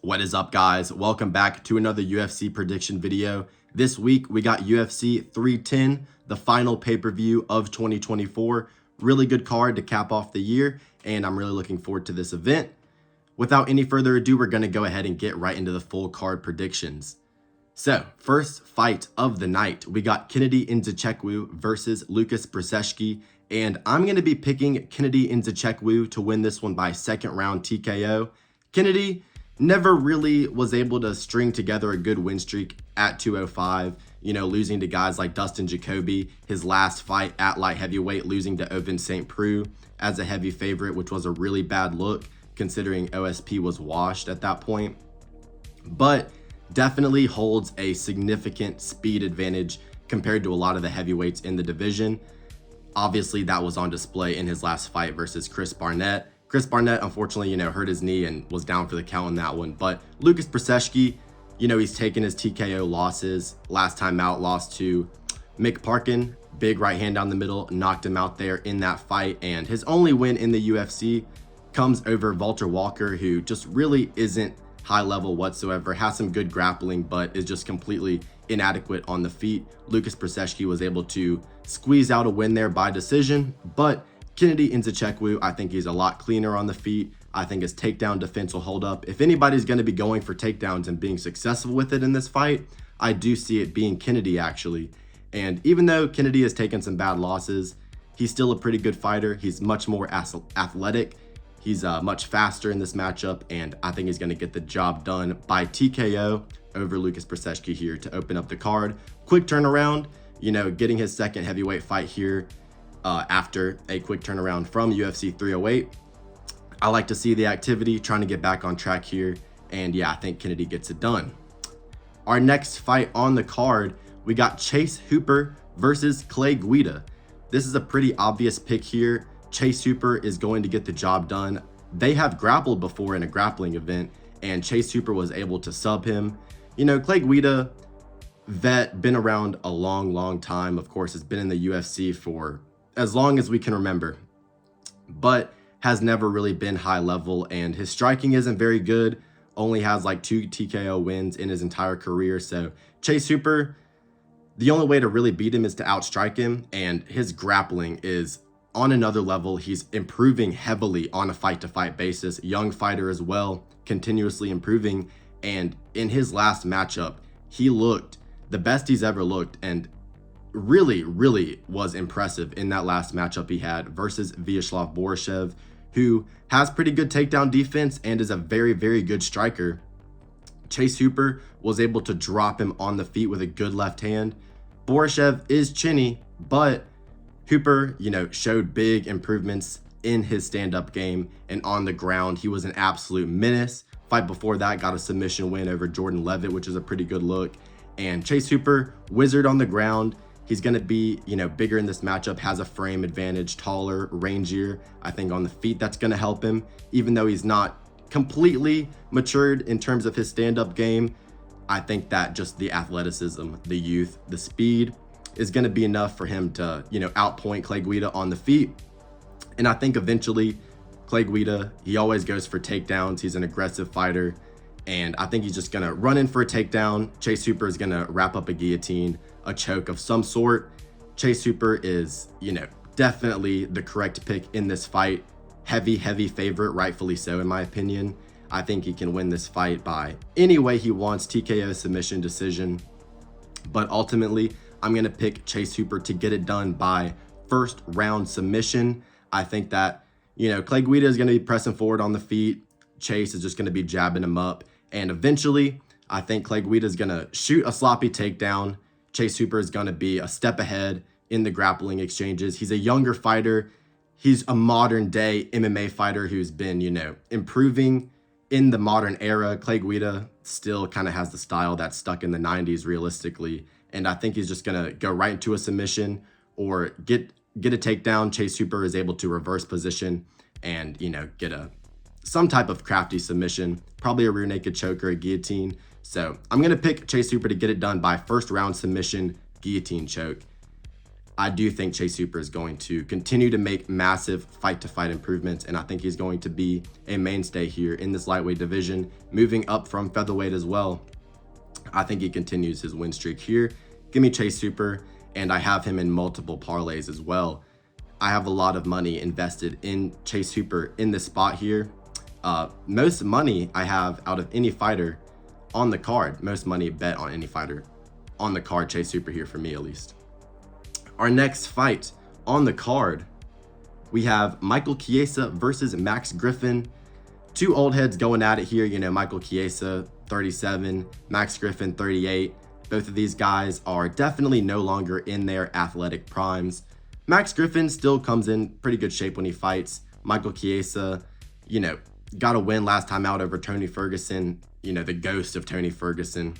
What is up, guys? Welcome back to another UFC prediction video. This week we got UFC 310, the final pay-per-view of 2024. Really good card to cap off the year, and I'm really looking forward to this event. Without any further ado, we're going to go ahead and get right into the full card predictions. So, first fight of the night, we got Kennedy Nzechukwu versus Brzeski, and I'm going to be picking Kennedy Nzechukwu to win this one by second round TKO. Kennedy never really was able to string together a good win streak at 205, losing to guys like Dustin Jacoby, his last fight at light heavyweight, losing to Ovince St. Preux as a heavy favorite, which was a really bad look considering OSP was washed at that point. But definitely holds a significant speed advantage compared to a lot of the heavyweights in the division. Obviously, that was on display in his last fight versus Chris Barnett. Chris Barnett, unfortunately, hurt his knee and was down for the count in that one. But Brzeski, he's taken his TKO losses. Last time out, lost to Mick Parkin. Big right hand down the middle, knocked him out there in that fight. And his only win in the UFC comes over Walter Walker, who just really isn't high level whatsoever, has some good grappling, but is just completely inadequate on the feet. Brzeski was able to squeeze out a win there by decision, but Kennedy Nzechukwu, I think he's a lot cleaner on the feet. I think his takedown defense will hold up. If anybody's going to be going for takedowns and being successful with it in this fight, I do see it being Kennedy, actually. And even though Kennedy has taken some bad losses, he's still a pretty good fighter. He's much more athletic. He's much faster in this matchup, and I think he's going to get the job done by TKO over Brzeski here to open up the card. Quick turnaround, getting his second heavyweight fight here after a quick turnaround from UFC 308. I like to see the activity, trying to get back on track here, and yeah, I think Kennedy gets it done. Our next fight on the card, we got Chase Hooper versus Clay Guida. This is a pretty obvious pick here. Chase Hooper is going to get the job done. They have grappled before in a grappling event, and Chase Hooper was able to sub him. Clay Guida, vet, been around a long time. Of course, has been in the UFC for as long as we can remember, but has never really been high level, and his striking isn't very good. Only has like 2 TKO wins in his entire career. So Chase Hooper, the only way to really beat him is to outstrike him, and his grappling is on another level. He's improving heavily on a fight-to-fight basis. Young fighter as well, continuously improving. And in his last matchup, he looked the best he's ever looked, and really was impressive in that last matchup he had versus Vyacheslav Borishev, who has pretty good takedown defense and is a very good striker. Chase Hooper was able to drop him on the feet with a good left hand. Borishev is chinny, but Hooper, showed big improvements in his stand-up game, and on the ground, he was an absolute menace. Fight before that, got a submission win over Jordan Levitt, which is a pretty good look. And Chase Hooper, wizard on the ground. He's going to be, bigger in this matchup, has a frame advantage, taller, rangier. I think on the feet, that's going to help him, even though he's not completely matured in terms of his stand-up game. I think that just the athleticism, the youth, the speed is going to be enough for him to, outpoint Clay Guida on the feet. And I think eventually Clay Guida, he always goes for takedowns. He's an aggressive fighter, and I think he's just going to run in for a takedown. Chase Hooper is going to wrap up a guillotine, a choke of some sort. Chase Hooper is, definitely the correct pick in this fight. Heavy favorite, rightfully so in my opinion. I think he can win this fight by any way he wants, TKO, submission, decision. But ultimately, I'm going to pick Chase Hooper to get it done by first round submission. I think that, Clay Guida is going to be pressing forward on the feet. Chase is just going to be jabbing him up. And eventually, I think Clay Guida is going to shoot a sloppy takedown. Chase Hooper is going to be a step ahead in the grappling exchanges. He's a younger fighter. He's a modern day MMA fighter who's been, improving in the modern era. Clay Guida still kind of has the style that's stuck in the 90s realistically. And I think he's just going to go right into a submission or get a takedown. Chase Hooper is able to reverse position and, get some type of crafty submission, probably a rear naked choke or a guillotine. So I'm going to pick Chase Hooper to get it done by first round submission, guillotine choke. I do think Chase Hooper is going to continue to make massive fight-to-fight improvements, and I think he's going to be a mainstay here in this lightweight division, moving up from featherweight as well. I think he continues his win streak here. Give me Chase Hooper, and I have him in multiple parlays as well. I have a lot of money invested in Chase Hooper in this spot here. Most money I have out of any fighter on the card. Most money bet on any fighter on the card, Chase Hooper here for me at least. Our next fight on the card, we have Michael Chiesa versus Max Griffen. Two old heads going at it here. You know, Michael Chiesa, 37, Max Griffen, 38. Both of these guys are definitely no longer in their athletic primes. Max Griffen still comes in pretty good shape when he fights. Michael Chiesa, you know, got a win last time out over Tony Ferguson, you know, the ghost of Tony Ferguson.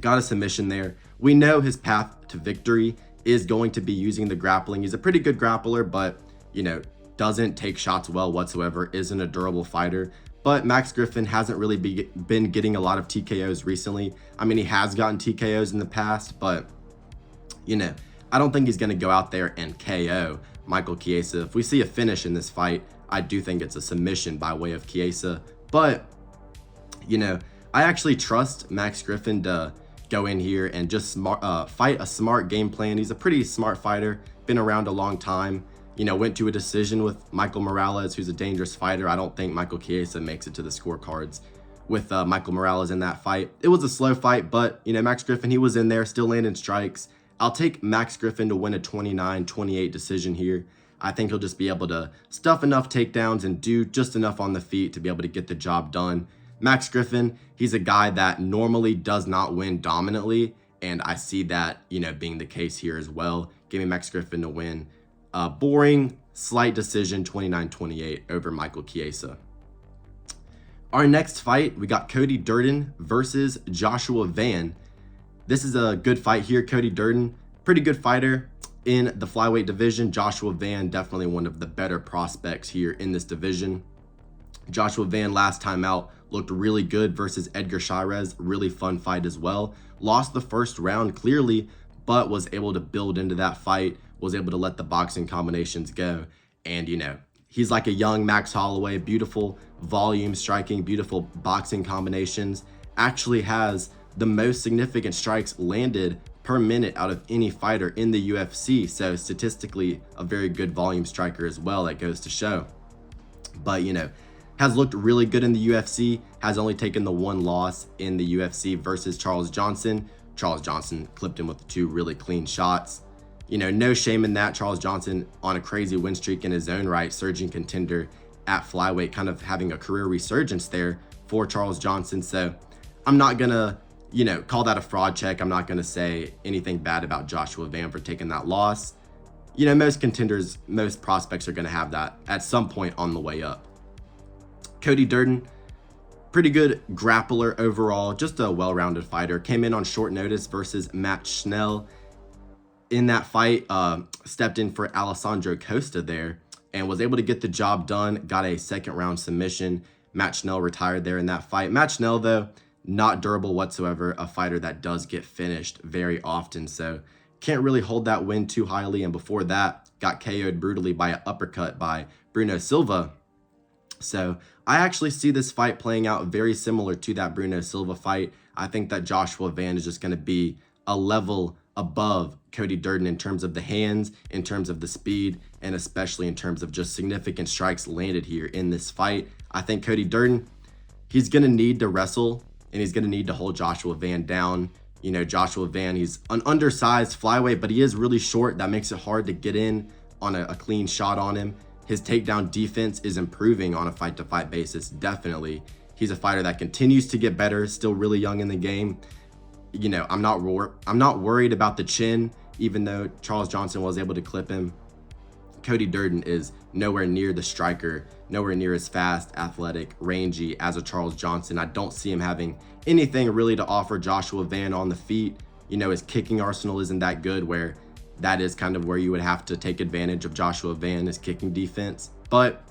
Got a submission there. We know his path to victory is going to be using the grappling. He's a pretty good grappler, but, you know, doesn't take shots well whatsoever, isn't a durable fighter. But Max Griffen hasn't really been getting a lot of TKOs recently. I mean, he has gotten TKOs in the past, but, you know, I don't think he's going to go out there and KO Michael Chiesa. If we see a finish in this fight, I do think it's a submission by way of Chiesa. But, you know, I actually trust Max Griffen to go in here and just fight a smart game plan. He's a pretty smart fighter, been around a long time. You know, went to a decision with Michael Morales, who's a dangerous fighter. I don't think Michael Chiesa makes it to the scorecards with Michael Morales in that fight. It was a slow fight, but, you know, Max Griffen, he was in there, still landing strikes. I'll take Max Griffen to win a 29-28 decision here. I think he'll just be able to stuff enough takedowns and do just enough on the feet to be able to get the job done. Max Griffen, he's a guy that normally does not win dominantly, and I see that, you know, being the case here as well. Give me Max Griffen to win. Boring, slight decision, 29-28 over Michael Chiesa. Our next fight, we got Cody Durden versus Joshua Van. This is a good fight here. Cody Durden, pretty good fighter in the flyweight division. Joshua Van, definitely one of the better prospects here in this division. Joshua Van last time out looked really good versus Edgar Chairez. Really fun fight as well. Lost the first round clearly, but was able to build into that fight, was able to let the boxing combinations go. And, you know, he's like a young Max Holloway, beautiful volume striking, beautiful boxing combinations. Actually has the most significant strikes landed per minute out of any fighter in the UFC. So statistically, a very good volume striker as well, that goes to show. But, you know, has looked really good in the UFC, has only taken the one loss in the UFC versus Charles Johnson. Charles Johnson clipped him with 2 really clean shots. You know, no shame in that. Charles Johnson on a crazy win streak in his own right, surging contender at flyweight, kind of having a career resurgence there for Charles Johnson. So I'm not going to, you know, call that a fraud check. I'm not going to say anything bad about Joshua Van for taking that loss. You know, most contenders, most prospects are going to have that at some point on the way up. Cody Durden, pretty good grappler overall, just a well-rounded fighter. Came in on short notice versus Matt Schnell. In that fight, stepped in for Alessandro Costa there and was able to get the job done. Got a second round submission. Matt Schnell retired there in that fight. Matt Schnell, though, not durable whatsoever. A fighter that does get finished very often. So can't really hold that win too highly. And before that, got KO'd brutally by an uppercut by Bruno Silva. So I actually see this fight playing out very similar to that Bruno Silva fight. I think that Joshua Van is just going to be a level above Cody Durden in terms of the hands, in terms of the speed, and especially in terms of just significant strikes landed here in this fight. I think Cody Durden, he's going to need to wrestle, and he's going to need to hold Joshua Van down. You know, Joshua Van, he's an undersized flyweight, but he is really short. That makes it hard to get in on a clean shot on him. His takedown defense is improving on a fight-to-fight basis, definitely. He's a fighter that continues to get better, still really young in the game. You know, I'm not worried about the chin, even though Charles Johnson was able to clip him. Cody Durden is nowhere near the striker, nowhere near as fast, athletic, rangy as a Charles Johnson. I don't see him having anything really to offer Joshua Van on the feet. You know, his kicking arsenal isn't that good, where that is kind of where you would have to take advantage of Joshua Van, his kicking defense. But,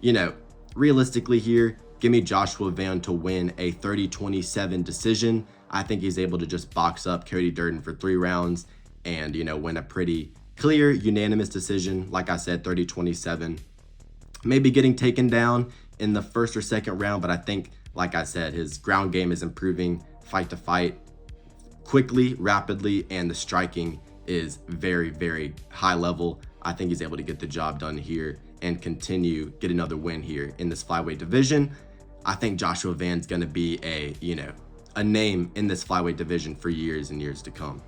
you know, realistically here, give me Joshua Van to win a 30-27 decision. I think he's able to just box up Cody Durden for 3 rounds and, you know, win a pretty clear unanimous decision, like I said, 30-27. Maybe getting taken down in the first or second round, but I think, like I said, his ground game is improving fight to fight quickly, rapidly, and the striking is very, very high level. I think he's able to get the job done here and continue, get another win here in this flyweight division. I think Joshua Van's going to be a name in this flyweight division for years and years to come.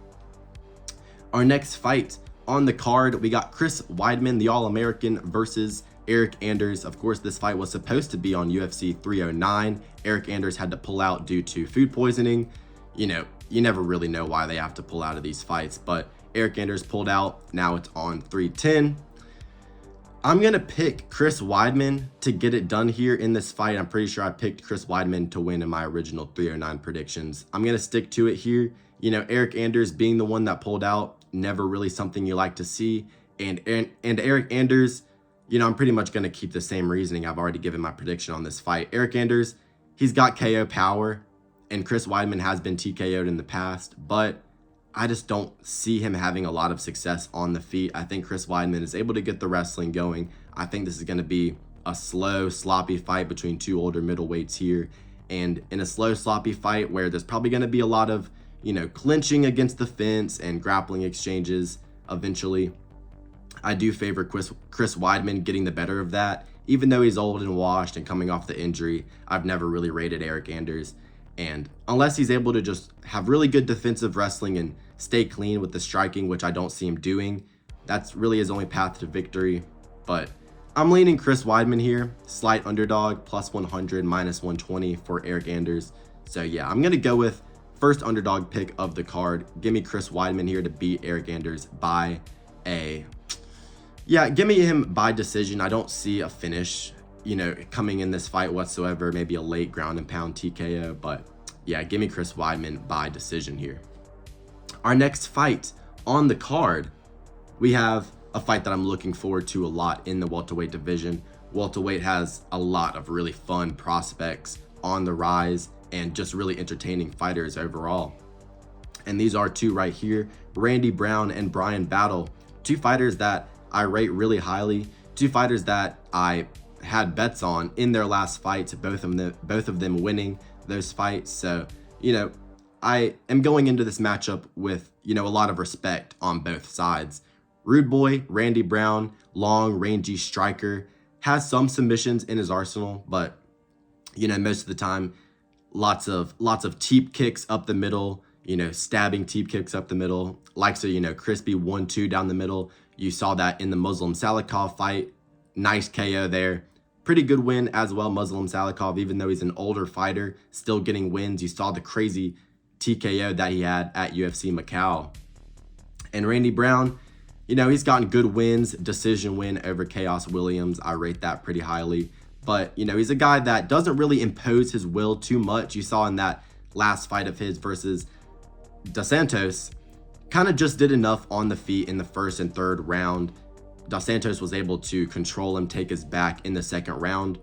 Our next fight on the card, we got Chris Weidman, the All-American, versus Eric Anders. Of course, this fight was supposed to be on UFC 309. Eric Anders had to pull out due to food poisoning. You never really know why they have to pull out of these fights, but Eric Anders pulled out. Now it's on 310. I'm going to pick Chris Weidman to get it done here in this fight. I'm pretty sure I picked Chris Weidman to win in my original 309 predictions. I'm going to stick to it here. Eric Anders being the one that pulled out, never really something you like to see. And Eric Anders, I'm pretty much going to keep the same reasoning. I've already given my prediction on this fight. Eric Anders, he's got KO power, and Chris Weidman has been TKO'd in the past, but I just don't see him having a lot of success on the feet. I think Chris Weidman is able to get the wrestling going. I think this is going to be a slow, sloppy fight between two older middleweights here. And in a slow, sloppy fight where there's probably going to be a lot of, clinching against the fence and grappling exchanges eventually, I do favor Chris Weidman getting the better of that. Even though he's old and washed and coming off the injury, I've never really rated Eric Anders. And unless he's able to just have really good defensive wrestling and stay clean with the striking, which I don't see him doing, that's really his only path to victory. But I'm leaning Chris Weidman here. Slight underdog, plus 100, minus 120 for Eric Anders. So yeah, I'm going to go with first underdog pick of the card. Give me Chris Weidman here to beat Eric Anders by give me him by decision. I don't see a finish, coming in this fight whatsoever. Maybe a late ground and pound TKO, but yeah, give me Chris Weidman by decision here. Our next fight on the card, we have a fight that I'm looking forward to a lot in the welterweight division. Welterweight has a lot of really fun prospects on the rise and just really entertaining fighters overall. And these are two right here, Randy Brown and Bryan Battle, two fighters that I rate really highly, two fighters that I had bets on in their last fights, both of them winning those fights. So, I am going into this matchup with, a lot of respect on both sides. Rude Boy, Randy Brown, long, rangy striker, has some submissions in his arsenal, but, most of the time, lots of teep kicks up the middle, stabbing teep kicks up the middle, likes a, crispy 1-2 down the middle. You saw that in the Muslim Salikov fight. Nice KO there. Pretty good win as well, Muslim Salikov, even though he's an older fighter, still getting wins. You saw the crazy TKO that he had at UFC Macau. And Randy Brown, he's gotten good wins, decision win over Chaos Williams. I rate that pretty highly. But, he's a guy that doesn't really impose his will too much. You saw in that last fight of his versus Dos Santos, kind of just did enough on the feet in the first and third round. Dos Santos was able to control him, take his back in the second round.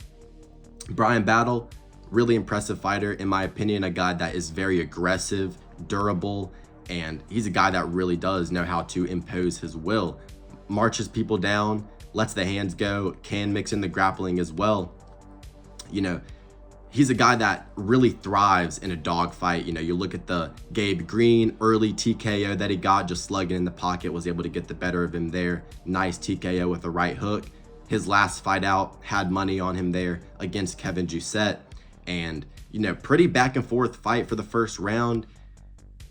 Bryan Battle, really impressive fighter, in my opinion, a guy that is very aggressive, durable, and he's a guy that really does know how to impose his will. Marches people down, lets the hands go, can mix in the grappling as well. He's a guy that really thrives in a dogfight. You look at the Gabe Green early TKO that he got, just slugging in the pocket, was able to get the better of him there. Nice TKO with a right hook. His last fight out, had money on him there against Kevin Jousset. And, pretty back and forth fight for the first round.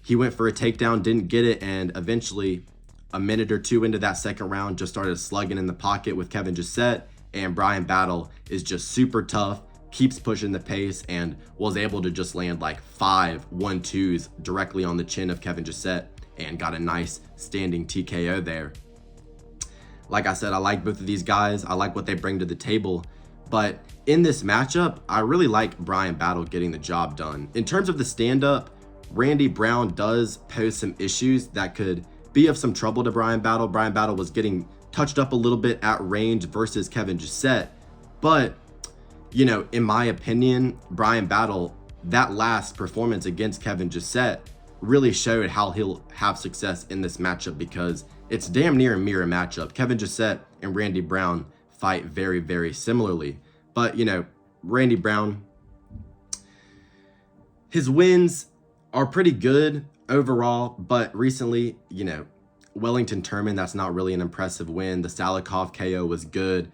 He went for a takedown, didn't get it, and eventually, a minute or two into that second round, just started slugging in the pocket with Kevin Jousset. And Bryan Battle is just super tough, keeps pushing the pace, and was able to just land like 5 1-2s directly on the chin of Kevin Jousset and got a nice standing TKO there. Like I said, I like both of these guys. I like what they bring to the table. But in this matchup, I really like Bryan Battle getting the job done. In terms of the stand-up, Randy Brown does pose some issues that could be of some trouble to Bryan Battle. Bryan Battle was getting touched up a little bit at range versus Kevin Jousset. But, in my opinion, Bryan Battle, that last performance against Kevin Jousset really showed how he'll have success in this matchup, because it's damn near a mirror matchup. Kevin Gisette and Randy Brown fight very, very similarly. But, you know, Randy Brown, his wins are pretty good overall, but recently, you know, Wellington Turman, that's not really an impressive win. The Salikov KO was good.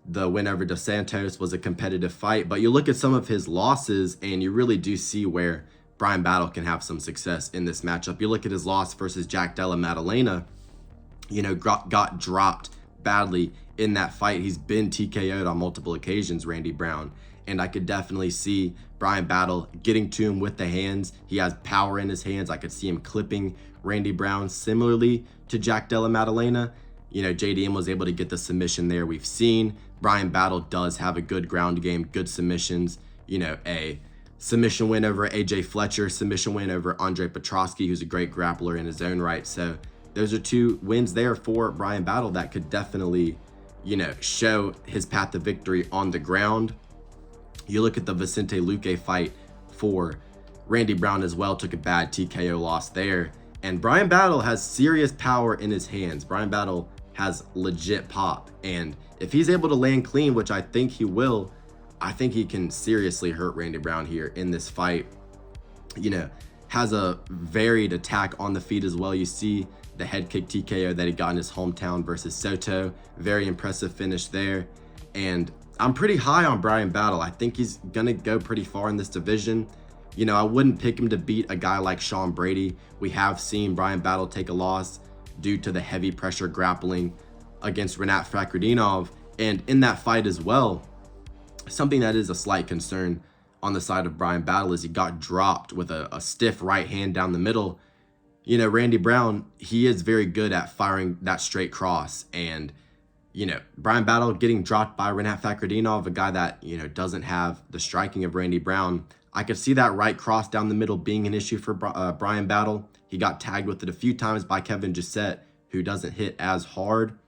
The win over Dos Santos was a competitive fight, but you look at some of his losses and you really do see where Bryan Battle can have some success in this matchup. You look at his loss versus Jack Della Maddalena, you know, got dropped badly in that fight. He's been TKO'd on multiple occasions, Randy Brown, and I could definitely see Bryan Battle getting to him with the hands. He has power in his hands. I could see him clipping Randy Brown similarly to Jack Della Maddalena. You know, JDM was able to get the submission there. We've seen Bryan Battle does have a good ground game, good submissions. You know, a submission win over AJ Fletcher, submission win over Andre Petrosky, who's a great grappler in his own right. So those are two wins there for Bryan Battle that could definitely, you know, show his path to victory on the ground. You look at the Vicente Luque fight for Randy Brown as well, took a bad TKO loss there. And Bryan Battle has serious power in his hands. Bryan Battle has legit pop. And if he's able to land clean, which I think he will, I think he can seriously hurt Randy Brown here in this fight. You know, has a varied attack on the feet as well. You see the head kick TKO that he got in his hometown versus Soto. Very impressive finish there. And I'm pretty high on Bryan Battle. I think he's going to go pretty far in this division. You know, I wouldn't pick him to beat a guy like Sean Brady. We have seen Bryan Battle take a loss due to the heavy pressure grappling against Rinat Fakhretdinov. And in that fight as well, something that is a slight concern on the side of Bryan Battle is he got dropped with a stiff right hand down the middle. You know, Randy Brown, he is very good at firing that straight cross. And, you know, Bryan Battle getting dropped by Rinat Fakhretdinov, a guy that, you know, doesn't have the striking of Randy Brown. I could see that right cross down the middle being an issue for Bryan Battle. He got tagged with it a few times by Kevin Gisette, who doesn't hit as hard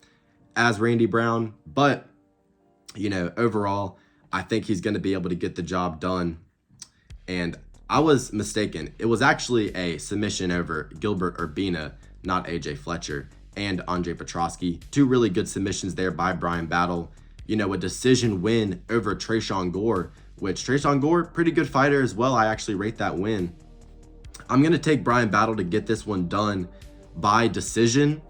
as Randy Brown. But, you know, overall, I think he's going to be able to get the job done. And I was mistaken. It was actually a submission over Gilbert Urbina, not AJ Fletcher, and Andre Petrosky. Two really good submissions there by Bryan Battle. You know, a decision win over Tresean Gore, which Tresean Gore, pretty good fighter as well. I actually rate that win. I'm going to take Bryan Battle to get this one done by decision.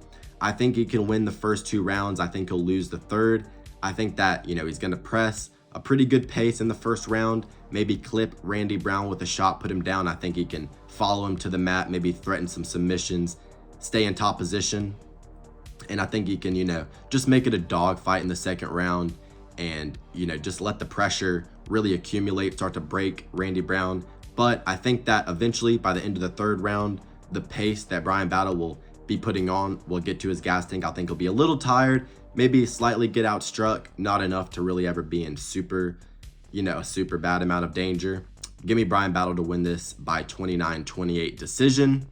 I think he can win the first two rounds. I think he'll lose the third. I think that, you know, he's going to press a pretty good pace in the first round, maybe clip Randy Brown with a shot, put him down. I think he can follow him to the mat, maybe threaten some submissions, stay in top position. And I think he can, you know, just make it a dog fight in the second round and, you know, just let the pressure really accumulate, start to break Randy Brown. But I think that eventually by the end of the third round, the pace that Bryan Battle will be putting on will get to his gas tank. I think he'll be a little tired, maybe slightly get outstruck, not enough to really ever be in super, you know, a super bad amount of danger. Give me Bryan Battle to win this by 29-28 decision.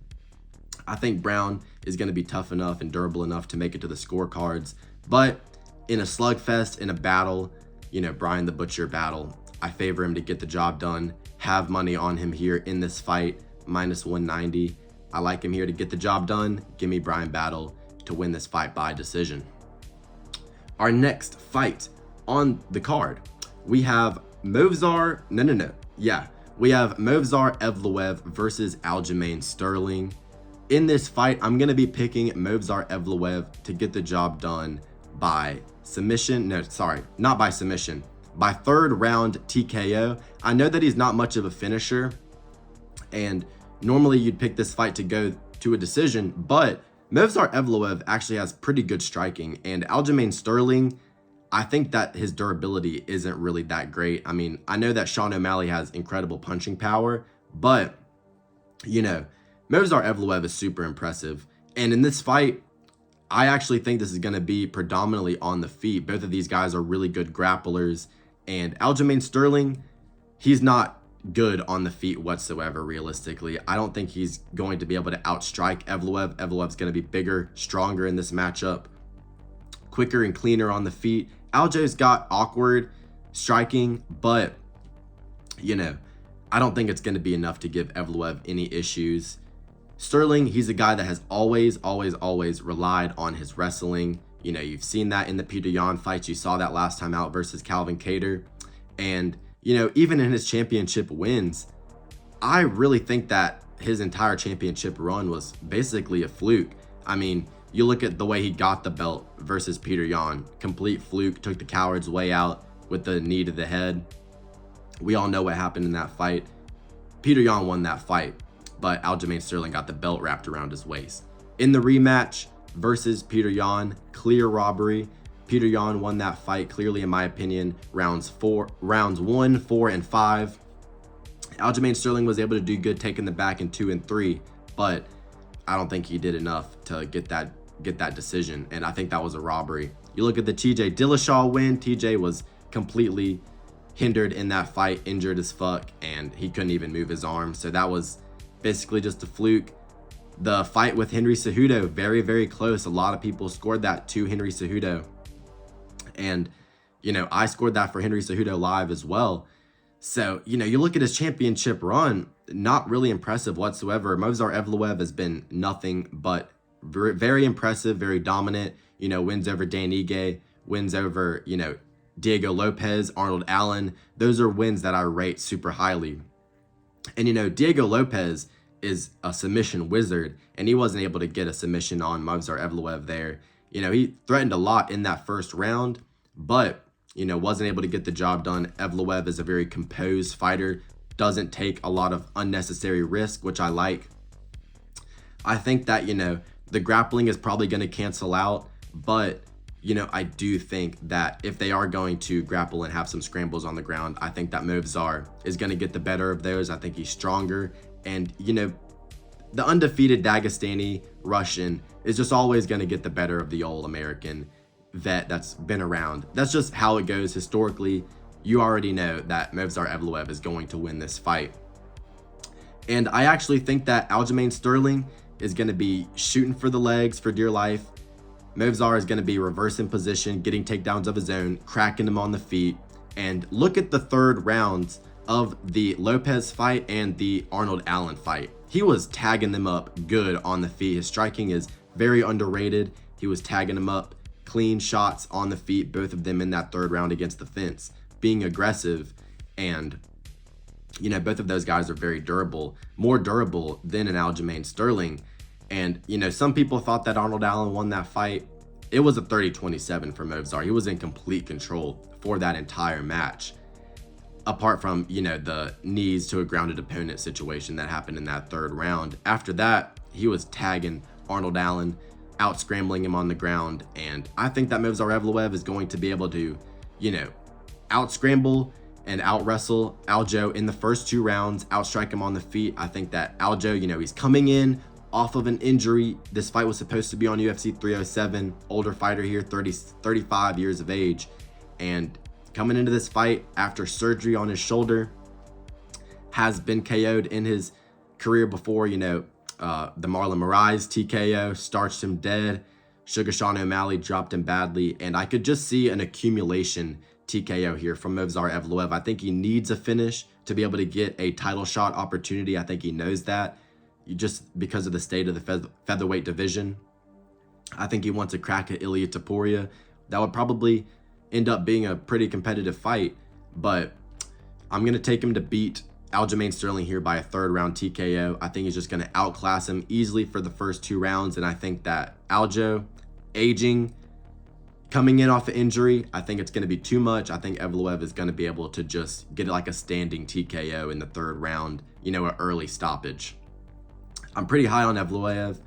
I think Brown is going to be tough enough and durable enough to make it to the scorecards. But in a slugfest, in a battle, you know, Bryan the Butcher Battle, I favor him to get the job done. Have money on him here in this fight, minus 190. I like him here to get the job done. Give me Bryan Battle to win this fight by decision. Our next fight on the card, we have Movsar Evloev versus Aljamain Sterling. In this fight, I'm going to be picking Movsar Evloev to get the job done by submission. No, sorry, not by submission. By third round TKO. I know that he's not much of a finisher, and normally you'd pick this fight to go to a decision, but Movsar Evloev actually has pretty good striking, and Aljamain Sterling, I think that his durability isn't really that great. I mean, I know that Sean O'Malley has incredible punching power, but, you know, Movsar Evloev is super impressive. And in this fight, I actually think this is going to be predominantly on the feet. Both of these guys are really good grapplers, and Aljamain Sterling, he's not good on the feet whatsoever, realistically. I don't think he's going to be able to outstrike Evloev. Evloev's going to be bigger, stronger in this matchup, quicker and cleaner on the feet. Aljo's got awkward striking, but, you know, I don't think it's going to be enough to give Evloev any issues. Sterling, he's a guy that has always relied on his wrestling. You know, you've seen that in the Peter Yan fights. You saw that last time out versus Calvin Kattar. And, you know, even in his championship wins, I really think that his entire championship run was basically a fluke. I mean, you look at the way he got the belt versus Peter Yan, complete fluke, took the coward's way out with the knee to the head. We all know what happened in that fight. Peter Yan won that fight, but Aljamain Sterling got the belt wrapped around his waist. In the rematch versus Peter Yan, clear robbery. Peter Yan won that fight clearly, in my opinion, rounds 1, 4, and 5. Aljamain Sterling was able to do good taking the back in 2 and 3, but I don't think he did enough to get that decision, and I think that was a robbery. You look at the TJ Dillashaw win. TJ was completely hindered in that fight, injured as fuck, and he couldn't even move his arm, so that was basically just a fluke. The fight with Henry Cejudo, very close. A lot of people scored that to Henry Cejudo, and you know, I scored that for Henry Cejudo live as well. So, you know, you look at his championship run, not really impressive whatsoever. Movsar Evloev has been nothing but very impressive, very dominant. You know, wins over Dan Ige, wins over, you know, Diego Lopez, Arnold Allen. Those are wins that I rate super highly. And, you know, Diego Lopez is a submission wizard, and he wasn't able to get a submission on Movsar Evloev there. You know, he threatened a lot in that first round, but, you know, wasn't able to get the job done. Evloev is a very composed fighter, doesn't take a lot of unnecessary risk, which I like. I think that, you know, the grappling is probably going to cancel out, but, you know, I do think that if they are going to grapple and have some scrambles on the ground, I think that Movsar is going to get the better of those. I think he's stronger. And, you know, the undefeated Dagestani Russian is just always going to get the better of the old American vet that's been around. That's just how it goes historically. You already know that Movsar Evloev is going to win this fight. And I actually think that Aljamain Sterling is going to be shooting for the legs for dear life. Movsar is going to be reversing position, getting takedowns of his own, cracking him on the feet. And look at the third rounds of the Lopez fight and the Arnold Allen fight. He was tagging them up good on the feet. His striking is very underrated. He was tagging them up, clean shots on the feet, both of them in that third round against the fence, being aggressive. And, you know, both of those guys are very durable, more durable than an Aljamain Sterling. And, you know, some people thought that Arnold Allen won that fight. It was a 30-27 for Movsar. He was in complete control for that entire match. Apart from, you know, the knees to a grounded opponent situation that happened in that third round. After that, he was tagging Arnold Allen, out scrambling him on the ground. And I think that Movsar Evloev is going to be able to, you know, out scramble and out wrestle Aljo in the first 2 rounds, outstrike him on the feet. I think that Aljo, you know, he's coming in off of an injury. This fight was supposed to be on UFC 307, older fighter here, 35 years of age. And coming into this fight after surgery on his shoulder, has been KO'd in his career before. You know, the Marlon Moraes TKO starched him dead. Sugar Sean O'Malley dropped him badly. And I could just see an accumulation TKO here from Movsar Evloev. I think he needs a finish to be able to get a title shot opportunity. I think he knows that, just because of the state of the featherweight division. I think he wants a crack at Ilia Topuria. That would probably end up being a pretty competitive fight, but I'm going to take him to beat Aljamain Sterling here by a third round TKO. I think he's just going to outclass him easily for the first 2 rounds, and I think that Aljo, aging, coming in off an injury, I think it's going to be too much. I think Evloev is going to be able to just get like a standing TKO in the third round, you know, an early stoppage. I'm pretty high on Evloev.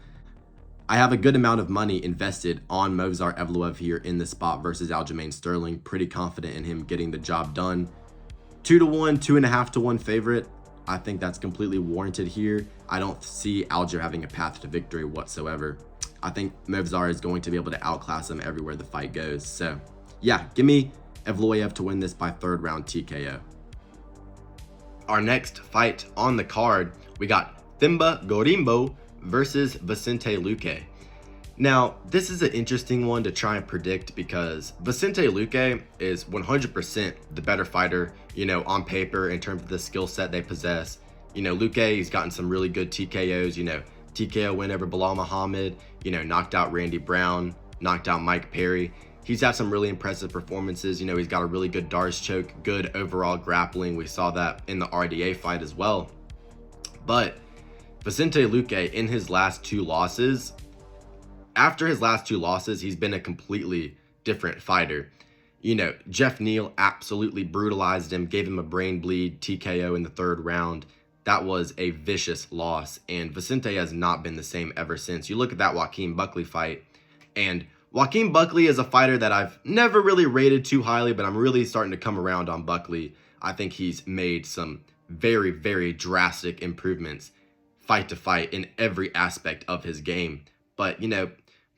I have a good amount of money invested on Movsar Evloev here in this spot versus Aljamain Sterling. Pretty confident in him getting the job done. 2-1, 2.5-1 favorite. I think that's completely warranted here. I don't see Aljo having a path to victory whatsoever. I think Movsar is going to be able to outclass him everywhere the fight goes. So, yeah, give me Evloev to win this by third round TKO. Our next fight on the card, we got Themba Gorimbo versus Vicente Luque. Now, this is an interesting one to try and predict because Vicente Luque is 100% the better fighter, you know, on paper in terms of the skill set they possess. You know, Luque, he's gotten some really good TKOs, you know, TKO win over Bilal Muhammad, you know, knocked out Randy Brown, knocked out Mike Perry. He's had some really impressive performances. You know, he's got a really good Darce choke, good overall grappling. We saw that in the RDA fight as well. But Vicente Luque, in his last 2 losses, after his last 2 losses, he's been a completely different fighter. You know, Jeff Neal absolutely brutalized him, gave him a brain bleed, TKO in the 3rd round. That was a vicious loss, and Vicente has not been the same ever since. You look at that Joaquin Buckley fight, and Joaquin Buckley is a fighter that I've never really rated too highly, but I'm really starting to come around on Buckley. I think he's made some very, very drastic improvements fight to fight in every aspect of his game. But, you know,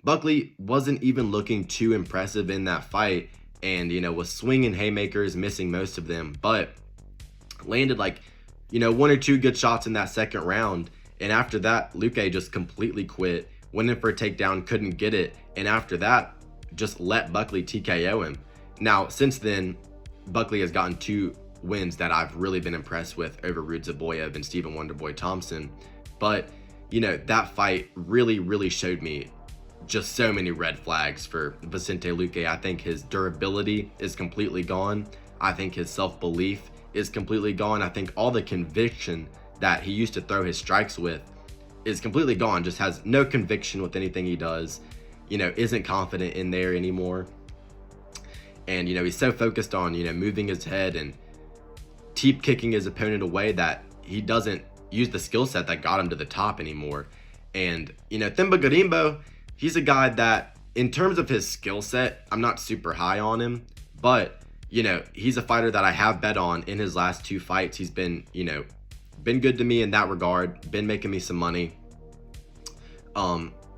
Buckley wasn't even looking too impressive in that fight, and, you know, was swinging haymakers, missing most of them, but landed like, you know, 1 or 2 good shots in that 2nd round. And after that, Luque just completely quit, went in for a takedown, couldn't get it, and after that, just let Buckley TKO him. Now, since then, Buckley has gotten 2 wins that I've really been impressed with over Ruud Zaboyev and Stephen Wonderboy Thompson. But, you know, that fight really, really showed me just so many red flags for Vicente Luque. I think his durability is completely gone. I think his self-belief is completely gone. I think all the conviction that he used to throw his strikes with is completely gone. Just has no conviction with anything he does. You know, isn't confident in there anymore. And, you know, he's so focused on, you know, moving his head and teep kicking his opponent away that he doesn't use the skill set that got him to the top anymore. And, you know, Themba Gorimbo, he's a guy that, in terms of his skill set, I'm not super high on him, but, you know, he's a fighter that I have bet on in his last 2 fights. He's been, you know, been good to me in that regard, been making me some money.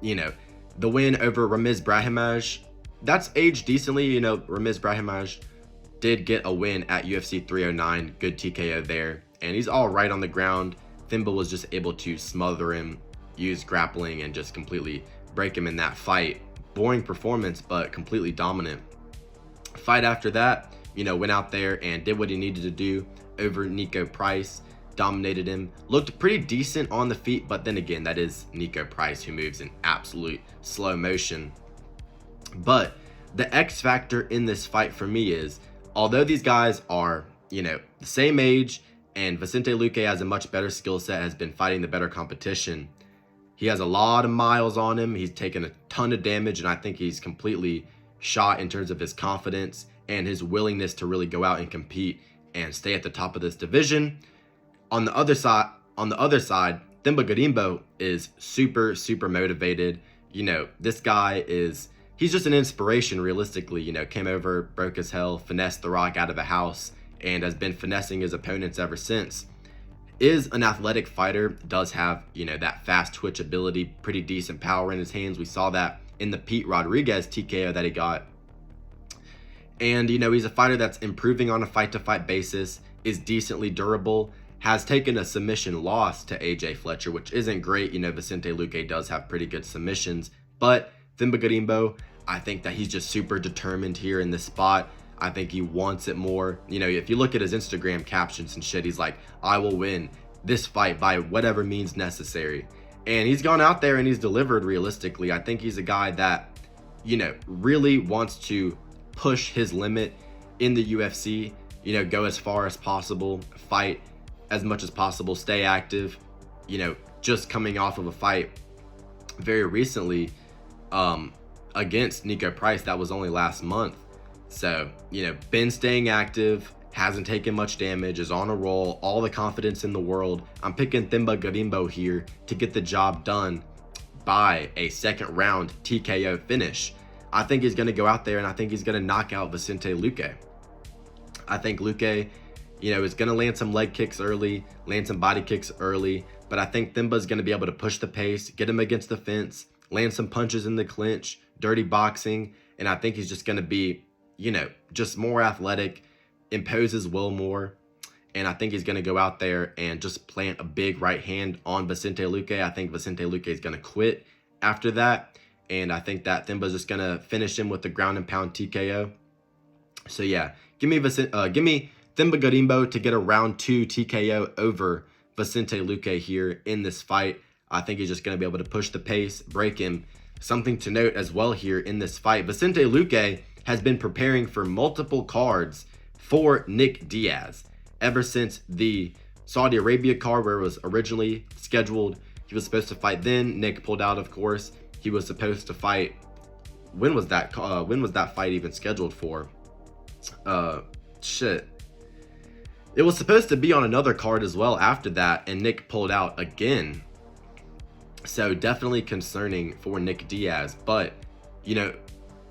You know, the win over Ramiz Brahimaj, that's aged decently. You know, Ramiz Brahimaj did get a win at UFC 309, good TKO there, and he's all right on the ground. Themba was just able to smother him, use grappling, and just completely break him in that fight. Boring performance, but completely dominant. Fight after that, you know, went out there and did what he needed to do over Nico Price, dominated him, looked pretty decent on the feet, but then again, that is Nico Price, who moves in absolute slow motion. But the X factor in this fight for me is, although these guys are, you know, the same age, and Vicente Luque has a much better skill set, has been fighting the better competition, he has a lot of miles on him. He's taken a ton of damage, and I think he's completely shot in terms of his confidence and his willingness to really go out and compete and stay at the top of this division. On the other side, Themba Gorimbo is super, super motivated. You know, this guy he's just an inspiration, realistically. You know, came over, broke as hell, finessed The Rock out of a house, and has been finessing his opponents ever since. Is an athletic fighter, does have, you know, that fast twitch ability, pretty decent power in his hands. We saw that in the Pete Rodriguez TKO that he got. And, you know, he's a fighter that's improving on a fight-to-fight basis, is decently durable, has taken a submission loss to AJ Fletcher, which isn't great. You know, Vicente Luque does have pretty good submissions, but Themba Gorimbo, I think that he's just super determined here in this spot. I think he wants it more. You know, if you look at his Instagram captions and shit, he's like, I will win this fight by whatever means necessary. And he's gone out there and he's delivered realistically. I think he's a guy that, you know, really wants to push his limit in the UFC, you know, go as far as possible, fight as much as possible, stay active. You know, just coming off of a fight very recently against Nico Price, that was only last month. So, you know, been staying active, hasn't taken much damage, is on a roll, all the confidence in the world. I'm picking Themba Gorimbo here to get the job done by a 2nd round TKO finish. I think he's going to go out there and I think he's going to knock out Vicente Luque. I think Luque, you know, is going to land some leg kicks early, land some body kicks early, but I think Themba's going to be able to push the pace, get him against the fence, land some punches in the clinch, dirty boxing, and I think he's just going to be, you know, just more athletic, impose his will more, and I think he's going to go out there and just plant a big right hand on Vicente Luque. I think Vicente Luque is going to quit after that, and I think that Themba's just going to finish him with the ground and pound TKO. So yeah, give me Themba Gorimbo to get a round 2 TKO over Vicente Luque here in this fight. I think he's just going to be able to push the pace, break him. Something to note as well here in this fight, Vicente Luque has been preparing for multiple cards for Nick Diaz ever since the Saudi Arabia card where it was originally scheduled. He was supposed to fight then. Nick pulled out, of course. He was supposed to fight. When was that fight even scheduled for? Shit. It was supposed to be on another card as well after that, and Nick pulled out again. So definitely concerning for Nick Diaz. But, you know,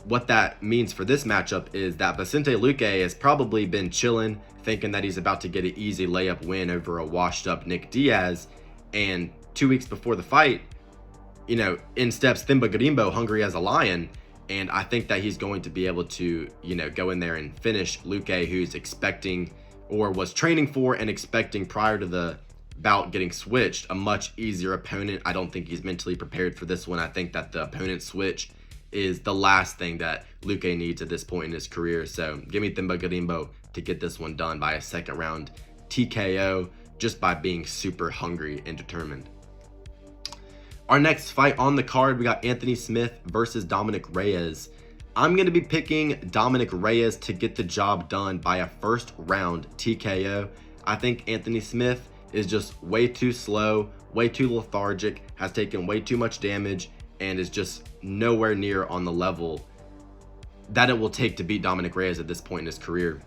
what that means for this matchup is that Vicente Luque has probably been chilling, thinking that he's about to get an easy layup win over a washed up Nick Diaz. And 2 weeks before the fight, you know, in steps Themba, hungry as a lion. And I think that he's going to be able to, you know, go in there and finish Luque, who's expecting or was training for and expecting prior to the bout getting switched a much easier opponent. I don't think he's mentally prepared for this one. I think that the opponent switch is the last thing that Luque needs at this point in his career. So give me Themba to get this one done by a second round TKO just by being super hungry and determined. Our next fight on the card, we got Anthony Smith versus Dominic Reyes. I'm going to be picking Dominic Reyes to get the job done by a first round TKO. I think Anthony Smith is just way too slow, way too lethargic, has taken way too much damage, and is just nowhere near on the level that it will take to beat Dominic Reyes at this point in his career.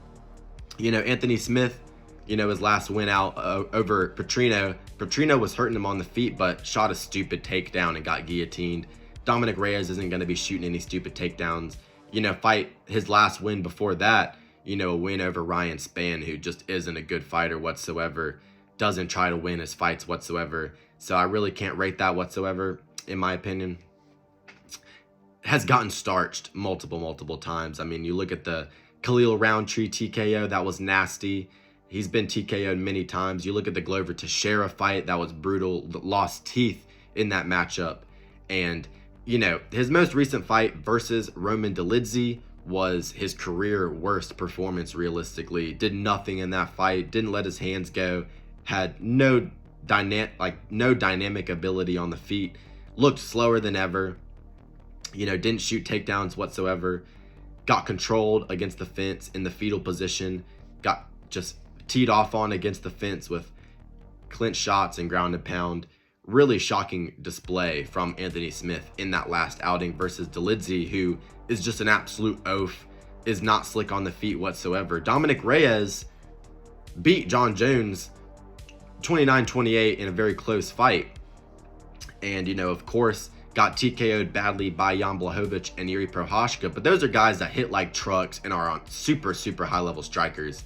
You know, Anthony Smith, you know, his last win out over Petrino. Petrino was hurting him on the feet, but shot a stupid takedown and got guillotined. Dominic Reyes isn't going to be shooting any stupid takedowns. You know, fight his last win before that, you know, a win over Ryan Spann, who just isn't a good fighter whatsoever. Doesn't try to win his fights whatsoever. So I really can't rate that whatsoever, in my opinion. Has gotten starched multiple times. I mean, you look at the Khalil Roundtree TKO, that was nasty. He's been TKO'd many times. You look at the Glover Teixeira fight, that was brutal. Lost teeth in that matchup. And, you know, his most recent fight versus Roman Dolidze was his career worst performance realistically. Did nothing in that fight, didn't let his hands go, had no dynamic ability on the feet, looked slower than ever, you know, didn't shoot takedowns whatsoever, got controlled against the fence in the fetal position, got just teed off on against the fence with clinch shots and ground and pound. Really shocking display from Anthony Smith in that last outing versus Dolidze, who is just an absolute oaf, is not slick on the feet whatsoever. Dominic Reyes beat John Jones 29-28 in a very close fight. And, you know, of course, got TKO'd badly by Jan Blachowicz and Jiri Prochazka, but those are guys that hit like trucks and are on super high-level strikers.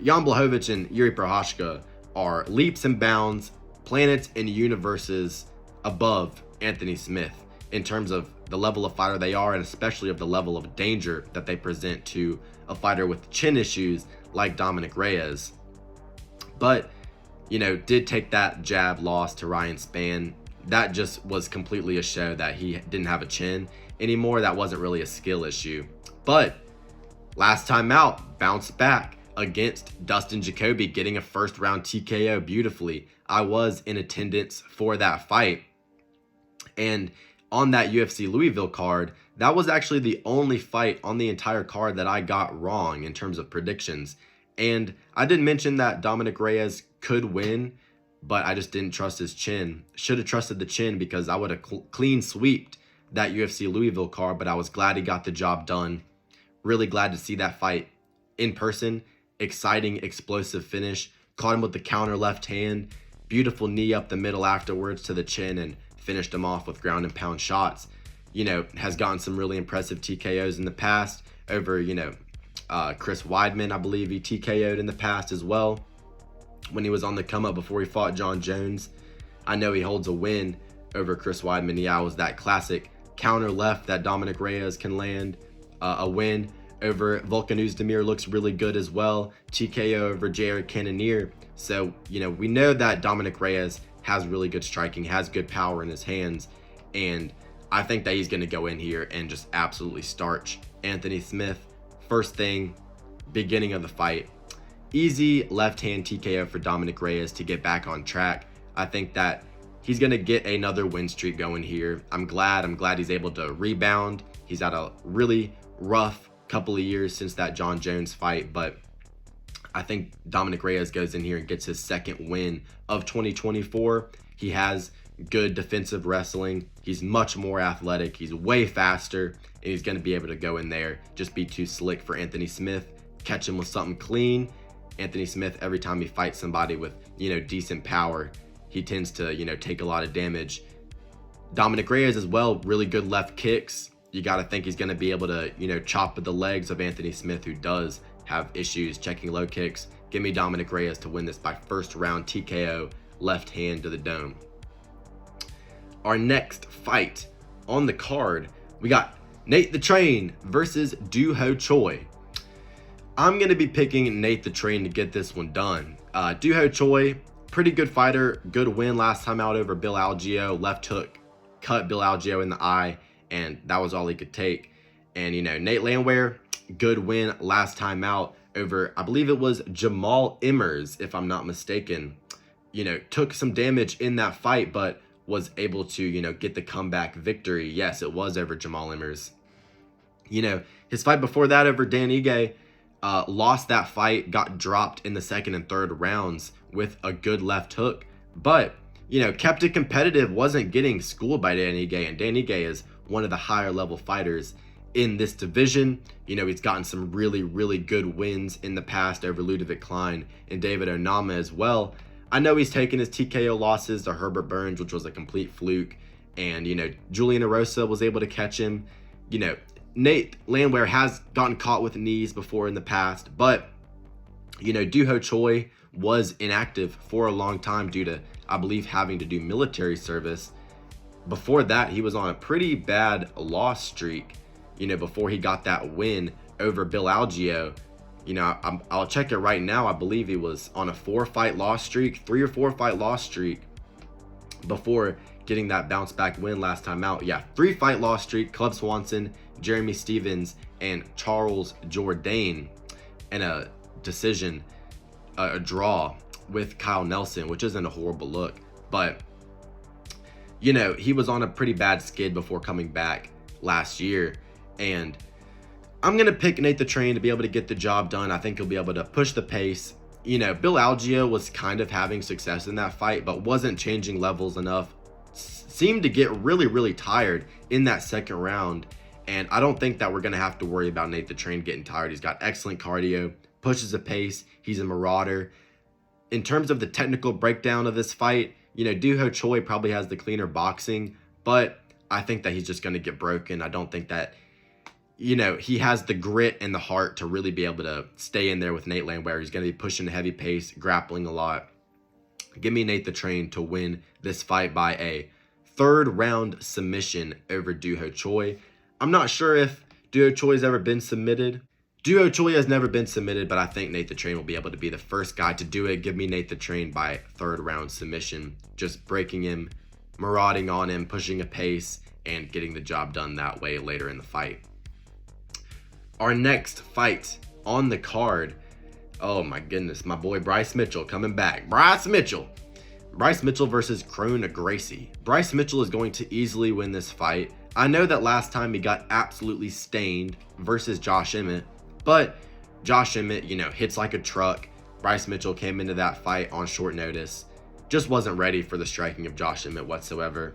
Jan Blachowicz and Jiri Prochazka are leaps and bounds, planets and universes above Anthony Smith in terms of the level of fighter they are, and especially of the level of danger that they present to a fighter with chin issues like Dominic Reyes. But, you know, did take that jab loss to Ryan Spann. That just was completely a show that he didn't have a chin anymore. That wasn't really a skill issue. But last time out, bounced back against Dustin Jacoby, getting a first round TKO beautifully. I was in attendance for that fight. And on that UFC Louisville card, that was actually the only fight on the entire card that I got wrong in terms of predictions. And I did mention that Dominic Reyes could win, but I just didn't trust his chin. Should have trusted the chin because I would have clean sweeped that UFC Louisville card, but I was glad he got the job done. Really glad to see that fight in person. Exciting, explosive finish. Caught him with the counter left hand. Beautiful knee up the middle afterwards to the chin and finished him off with ground and pound shots. You know, has gotten some really impressive TKOs in the past over, you know, Chris Weidman, I believe he TKO'd in the past as well when he was on the come up before he fought John Jones. I know he holds a win over Chris Weidman. Yeah, it was that classic counter left that Dominic Reyes can land. A win over Volkan Oezdemir looks really good as well. TKO over Jared Cannonier. So, you know, we know that Dominic Reyes has really good striking, has good power in his hands. And I think that he's going to go in here and just absolutely starch Anthony Smith. First thing, beginning of the fight. Easy left hand TKO for Dominic Reyes to get back on track. I think that he's going to get another win streak going here. I'm glad he's able to rebound. He's had a really rough couple of years since that John Jones fight, but I think Dominic Reyes goes in here and gets his second win of 2024. He has good defensive wrestling. He's much more athletic. He's way faster, and he's going to be able to go in there, just be too slick for Anthony Smith, catch him with something clean. Anthony Smith, every time he fights somebody with, decent power, he tends to, take a lot of damage. Dominic Reyes as well, really good left kicks. You got to think he's going to be able to, chop at the legs of Anthony Smith, who does have issues checking low kicks. Give me Dominic Reyes to win this by first round TKO, left hand to the dome. Our next fight on the card, we got Nate the Train versus Doo Ho Choi. I'm going to be picking Nate the Train to get this one done. Doo Ho Choi, pretty good fighter, good win last time out over Bill Algeo. Left hook, cut Bill Algeo in the eye, and that was all he could take. And, Nate Landwehr, good win last time out over, I believe it was Jamal Emmers, if I'm not mistaken. Took some damage in that fight, but was able to, get the comeback victory. Yes, it was over Jamal Emmers. His fight before that over Dan Ige, lost that fight, got dropped in the second and third rounds with a good left hook, but kept it competitive, wasn't getting schooled by Dan Ige, and Dan Ige is one of the higher level fighters in this division. He's gotten some really, really good wins in the past over Ludovic Klein and David Onama as well. I know he's taken his TKO losses to Herbert Burns, which was a complete fluke, and Julian Erosa was able to catch him. Nate Landwehr has gotten caught with knees before in the past, but Doo Ho Choi was inactive for a long time due to, I believe, having to do military service. Before that, he was on a pretty bad loss streak, before he got that win over Bill Algeo. I'll check it right now. I believe he was on a 3 or 4 fight loss streak before getting that bounce back win last time out. Yeah, 3 fight loss streak, Club Swanson, Jeremy Stevens, and Charles Jourdain, and a decision, a draw with Kyle Nelson, which isn't a horrible look, but he was on a pretty bad skid before coming back last year, and I'm going to pick Nate the Train to be able to get the job done. I think he'll be able to push the pace. Bill Algeo was kind of having success in that fight, but wasn't changing levels enough. Seemed to get really, really tired in that second round. And I don't think that we're going to have to worry about Nate the Train getting tired. He's got excellent cardio, pushes the pace. He's a marauder. In terms of the technical breakdown of this fight, Doo Ho Choi probably has the cleaner boxing, but I think that he's just going to get broken. I don't think that he has the grit and the heart to really be able to stay in there with Nate Landwehr. He's going to be pushing a heavy pace, grappling a lot. Give me Nate the Train to win this fight by a third round submission over Doo Ho Choi. I'm not sure if Doo Ho Choi has ever been submitted. Doo Ho Choi has never been submitted, but I think Nate the Train will be able to be the first guy to do it. Give me Nate the Train by third round submission. Just breaking him, marauding on him, pushing a pace, and getting the job done that way later in the fight. Our next fight on the card, oh my goodness, my boy Bryce Mitchell coming back. Bryce Mitchell versus Crone Gracie. Bryce Mitchell is going to easily win this fight. I know that last time he got absolutely stained versus Josh Emmett, but Josh Emmett, hits like a truck. Bryce Mitchell came into that fight on short notice. Just wasn't ready for the striking of Josh Emmett whatsoever.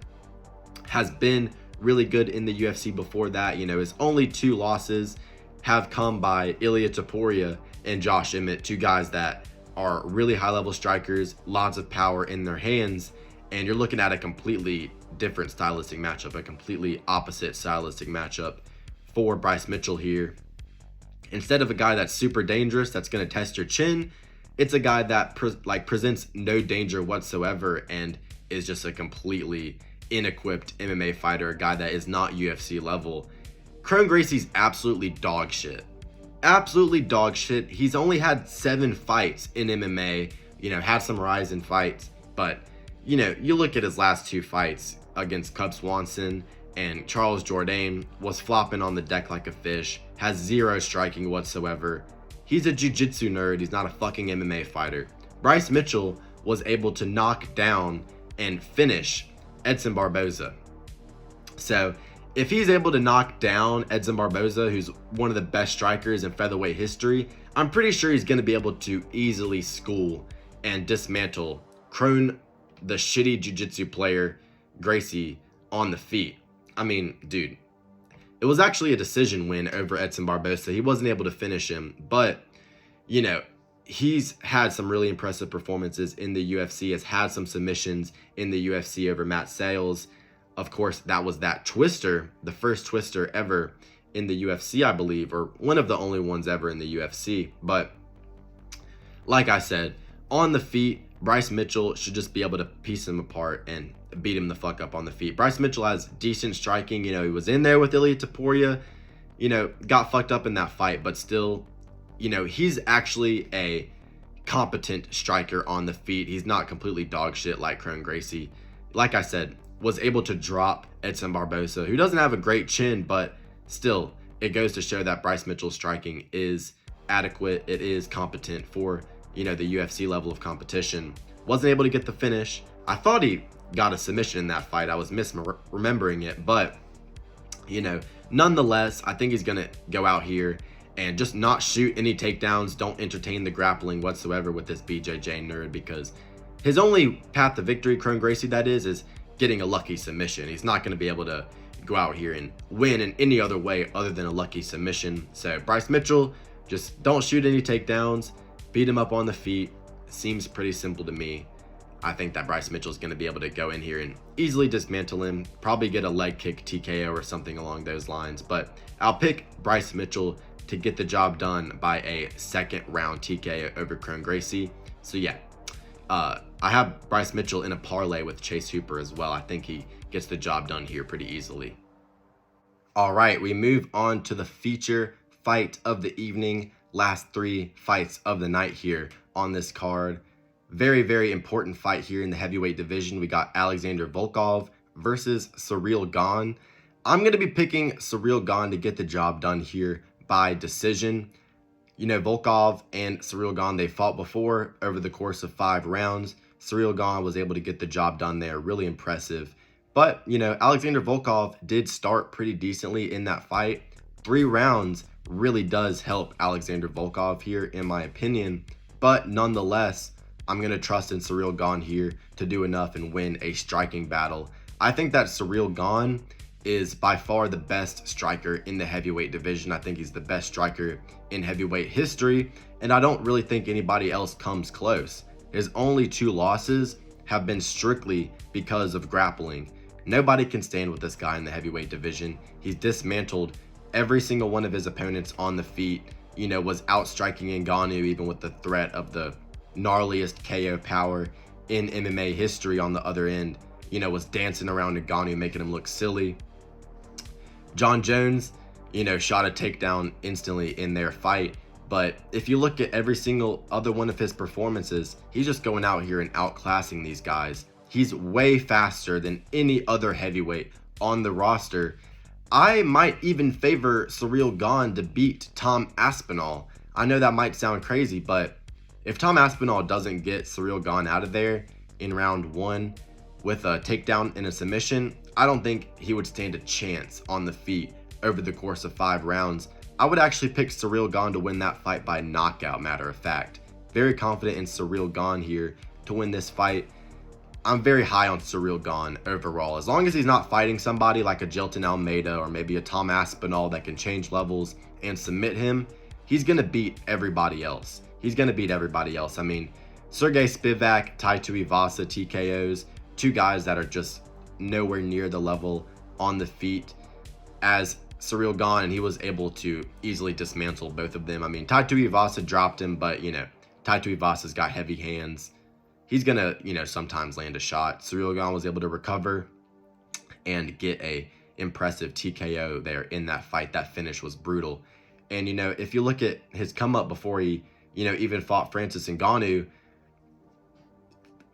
Has been really good in the UFC before that. His only 2 losses have come by Ilia Topuria and Josh Emmett, 2 guys that are really high-level strikers, lots of power in their hands, and you're looking at a completely different stylistic matchup, a completely opposite stylistic matchup for Bryce Mitchell here. Instead of a guy that's super dangerous, that's going to test your chin, it's a guy that presents no danger whatsoever and is just a completely inequipped MMA fighter, a guy that is not UFC level. Crone Gracie's absolutely dog shit. Absolutely dog shit. He's only had 7 fights in MMA, had some rise in fights, but you look at his last 2 fights against Cub Swanson and Charles Jourdain, was flopping on the deck like a fish, has 0 striking whatsoever. He's a jiu-jitsu nerd. He's not a fucking MMA fighter. Bryce Mitchell was able to knock down and finish Edson Barboza. So if he's able to knock down Edson Barboza, who's one of the best strikers in featherweight history, I'm pretty sure he's going to be able to easily school and dismantle Crone, the shitty jiu-jitsu player, Gracie, on the feet. I mean, dude, it was actually a decision win over Edson Barboza. He wasn't able to finish him, but, you know, he's had some really impressive performances in the UFC, has had some submissions in the UFC over Matt Sales. Of course, that was that twister, the first twister ever in the UFC, I believe, or one of the only ones ever in the UFC. But like I said, on the feet, Bryce Mitchell should just be able to piece him apart and beat him the fuck up on the feet. Bryce Mitchell has decent striking. You know, he was in there with Ilia Topuria, you know, got fucked up in that fight, but still, you know, he's actually a competent striker on the feet. He's not completely dog shit like Crone Gracie. Like I said, was able to drop Edson Barboza, who doesn't have a great chin, but still, it goes to show that Bryce Mitchell's striking is adequate. It is competent for, you know, the UFC level of competition. Wasn't able to get the finish. I thought he got a submission in that fight. I was misremembering it, but, you know, nonetheless, I think he's going to go out here and just not shoot any takedowns. Don't entertain the grappling whatsoever with this BJJ nerd, because his only path to victory, Crone Gracie that is getting a lucky submission. He's not going to be able to go out here and win in any other way other than a lucky submission. So Bryce Mitchell, just don't shoot any takedowns, beat him up on the feet. Seems pretty simple to me. I think that Bryce Mitchell is going to be able to go in here and easily dismantle him, probably get a leg kick TKO or something along those lines. But I'll pick Bryce Mitchell to get the job done by a second round TKO over Crone Gracie. So yeah, I have Bryce Mitchell in a parlay with Chase Hooper as well. I think he gets the job done here pretty easily. All right, we move on to the feature fight of the evening. Last three fights of the night here on this card. Very, very important fight here in the heavyweight division. We got Alexander Volkov versus Ciryl Gane. I'm going to be picking Ciryl Gane to get the job done here by decision. You know, Volkov and Ciryl Gane, they fought before over the course of 5 rounds. Ciryl Gane was able to get the job done there. Really impressive. But, you know, Alexander Volkov did start pretty decently in that fight. 3 rounds really does help Alexander Volkov here, in my opinion. But nonetheless, I'm going to trust in Ciryl Gane here to do enough and win a striking battle. I think that Ciryl Gane is by far the best striker in the heavyweight division. I think he's the best striker in heavyweight history, and I don't really think anybody else comes close. His only 2 losses have been strictly because of grappling. Nobody can stand with this guy in the heavyweight division. He's dismantled every single one of his opponents on the feet. You know, was outstriking Ngannou even with the threat of the gnarliest KO power in MMA history on the other end. You know, was dancing around Ngannou, making him look silly. John Jones, you know, shot a takedown instantly in their fight. But if you look at every single other one of his performances, he's just going out here and outclassing these guys. He's way faster than any other heavyweight on the roster. I might even favor Ciryl Gane to beat Tom Aspinall. I know that might sound crazy, but if Tom Aspinall doesn't get Ciryl Gane out of there in round 1 with a takedown and a submission, I don't think he would stand a chance on the feet over the course of 5 rounds. I would actually pick Ciryl Gane to win that fight by knockout, matter of fact. Very confident in Ciryl Gane here to win this fight. I'm very high on Ciryl Gane overall. As long as he's not fighting somebody like a Jilton Almeida or maybe a Tom Aspinall that can change levels and submit him, he's going to beat everybody else. He's going to beat everybody else. I mean, Sergey Spivak, Tai Tuivasa, TKOs, 2 guys that are just nowhere near the level on the feet as Ciryl Gane, and he was able to easily dismantle both of them. I mean, Tai Tuivasa dropped him, but, you know, Tai Tuivasa's got heavy hands. He's going to, you know, sometimes land a shot. Ciryl Gane was able to recover and get a impressive TKO there in that fight. That finish was brutal. And, you know, if you look at his come up before he, you know, even fought Francis Ngannou,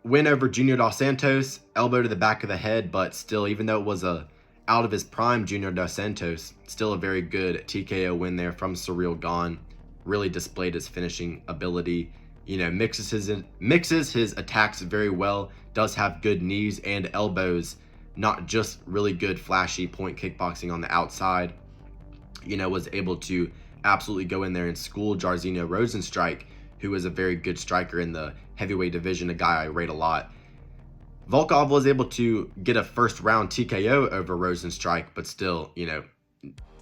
win over Junior Dos Santos, elbow to the back of the head, but still, even though it was a out of his prime Junior Dos Santos, still a very good TKO win there from Ciryl Gane. Really displayed his finishing ability. mixes his attacks very well, does have good knees and elbows, not just really good flashy point kickboxing on the outside. Was able to absolutely go in there and school Jairzinho Rozenstruik, who is a very good striker in the heavyweight division, a guy I rate a lot. Volkov was able to get a first round TKO over Rozenstruik, but still,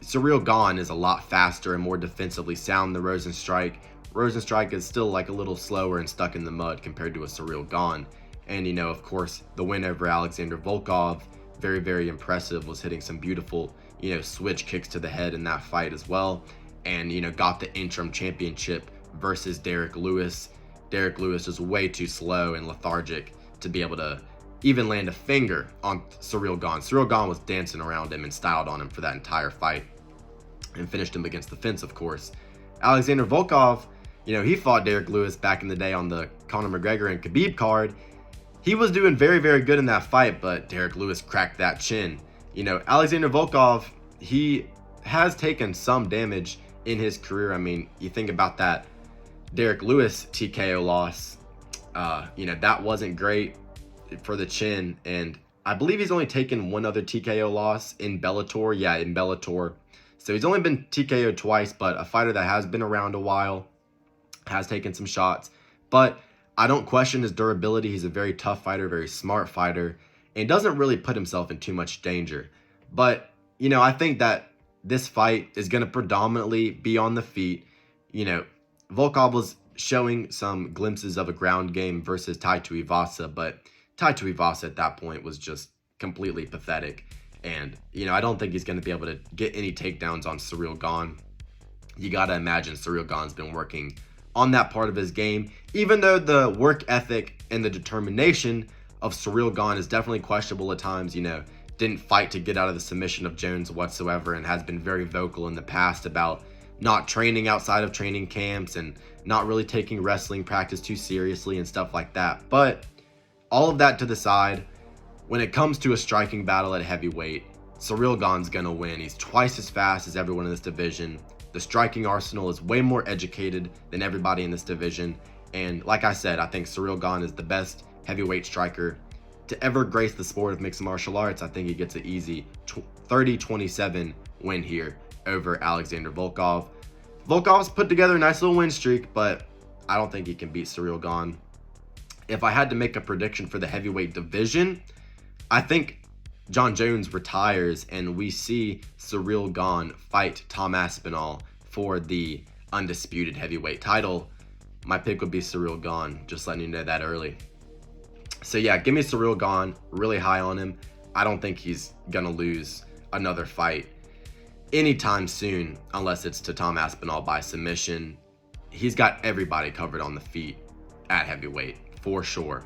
Ciryl Gane is a lot faster and more defensively sound than Rozenstruik. Rozenstruik is still like a little slower and stuck in the mud compared to a Ciryl Gane. And, of course, the win over Alexander Volkov, very, very impressive, was hitting some beautiful, switch kicks to the head in that fight as well. And, got the interim championship versus Derek Lewis. Derek Lewis is way too slow and lethargic to be able to even land a finger on Ciryl Gane. Ciryl Gane was dancing around him and styled on him for that entire fight and finished him against the fence, of course. Alexander Volkov, he fought Derek Lewis back in the day on the Conor McGregor and Khabib card. He was doing very, very good in that fight, but Derek Lewis cracked that chin. Alexander Volkov, he has taken some damage in his career. I mean, you think about that Derek Lewis TKO loss, that wasn't great for the chin, and I believe he's only taken one other TKO loss in Bellator. Yeah, in Bellator. So he's only been TKO'd twice, but a fighter that has been around a while, has taken some shots. But I don't question his durability. He's a very tough fighter, very smart fighter, and doesn't really put himself in too much danger. But, I think that this fight is going to predominantly be on the feet. Volkov was showing some glimpses of a ground game versus Tai Tuivasa, but Tai Tuivasa at that point was just completely pathetic. And, I don't think he's going to be able to get any takedowns on Ciryl Gane. You got to imagine Ciryl Gane's been working on that part of his game, even though the work ethic and the determination of Ciryl Gane is definitely questionable at times. Didn't fight to get out of the submission of Jones whatsoever, and has been very vocal in the past about not training outside of training camps and not really taking wrestling practice too seriously and stuff like that. But all of that to the side, when it comes to a striking battle at heavyweight, Ciryl Gane's gonna win. He's twice as fast as everyone in this division. The striking arsenal is way more educated than everybody in this division. And like I said, I think Ciryl Gane is the best heavyweight striker to ever grace the sport of mixed martial arts. I think he gets an easy 30-27 win here over Alexander Volkov. Volkov's put together a nice little win streak, but I don't think he can beat Ciryl Gane. If I had to make a prediction for the heavyweight division, I think John Jones retires and we see Ciryl Gane fight Tom Aspinall for the undisputed heavyweight title. My pick would be Ciryl Gane, just letting you know that early. So yeah, give me Ciryl Gane, really high on him. I don't think he's gonna lose another fight anytime soon, unless it's to Tom Aspinall by submission. He's got everybody covered on the feet at heavyweight, for sure.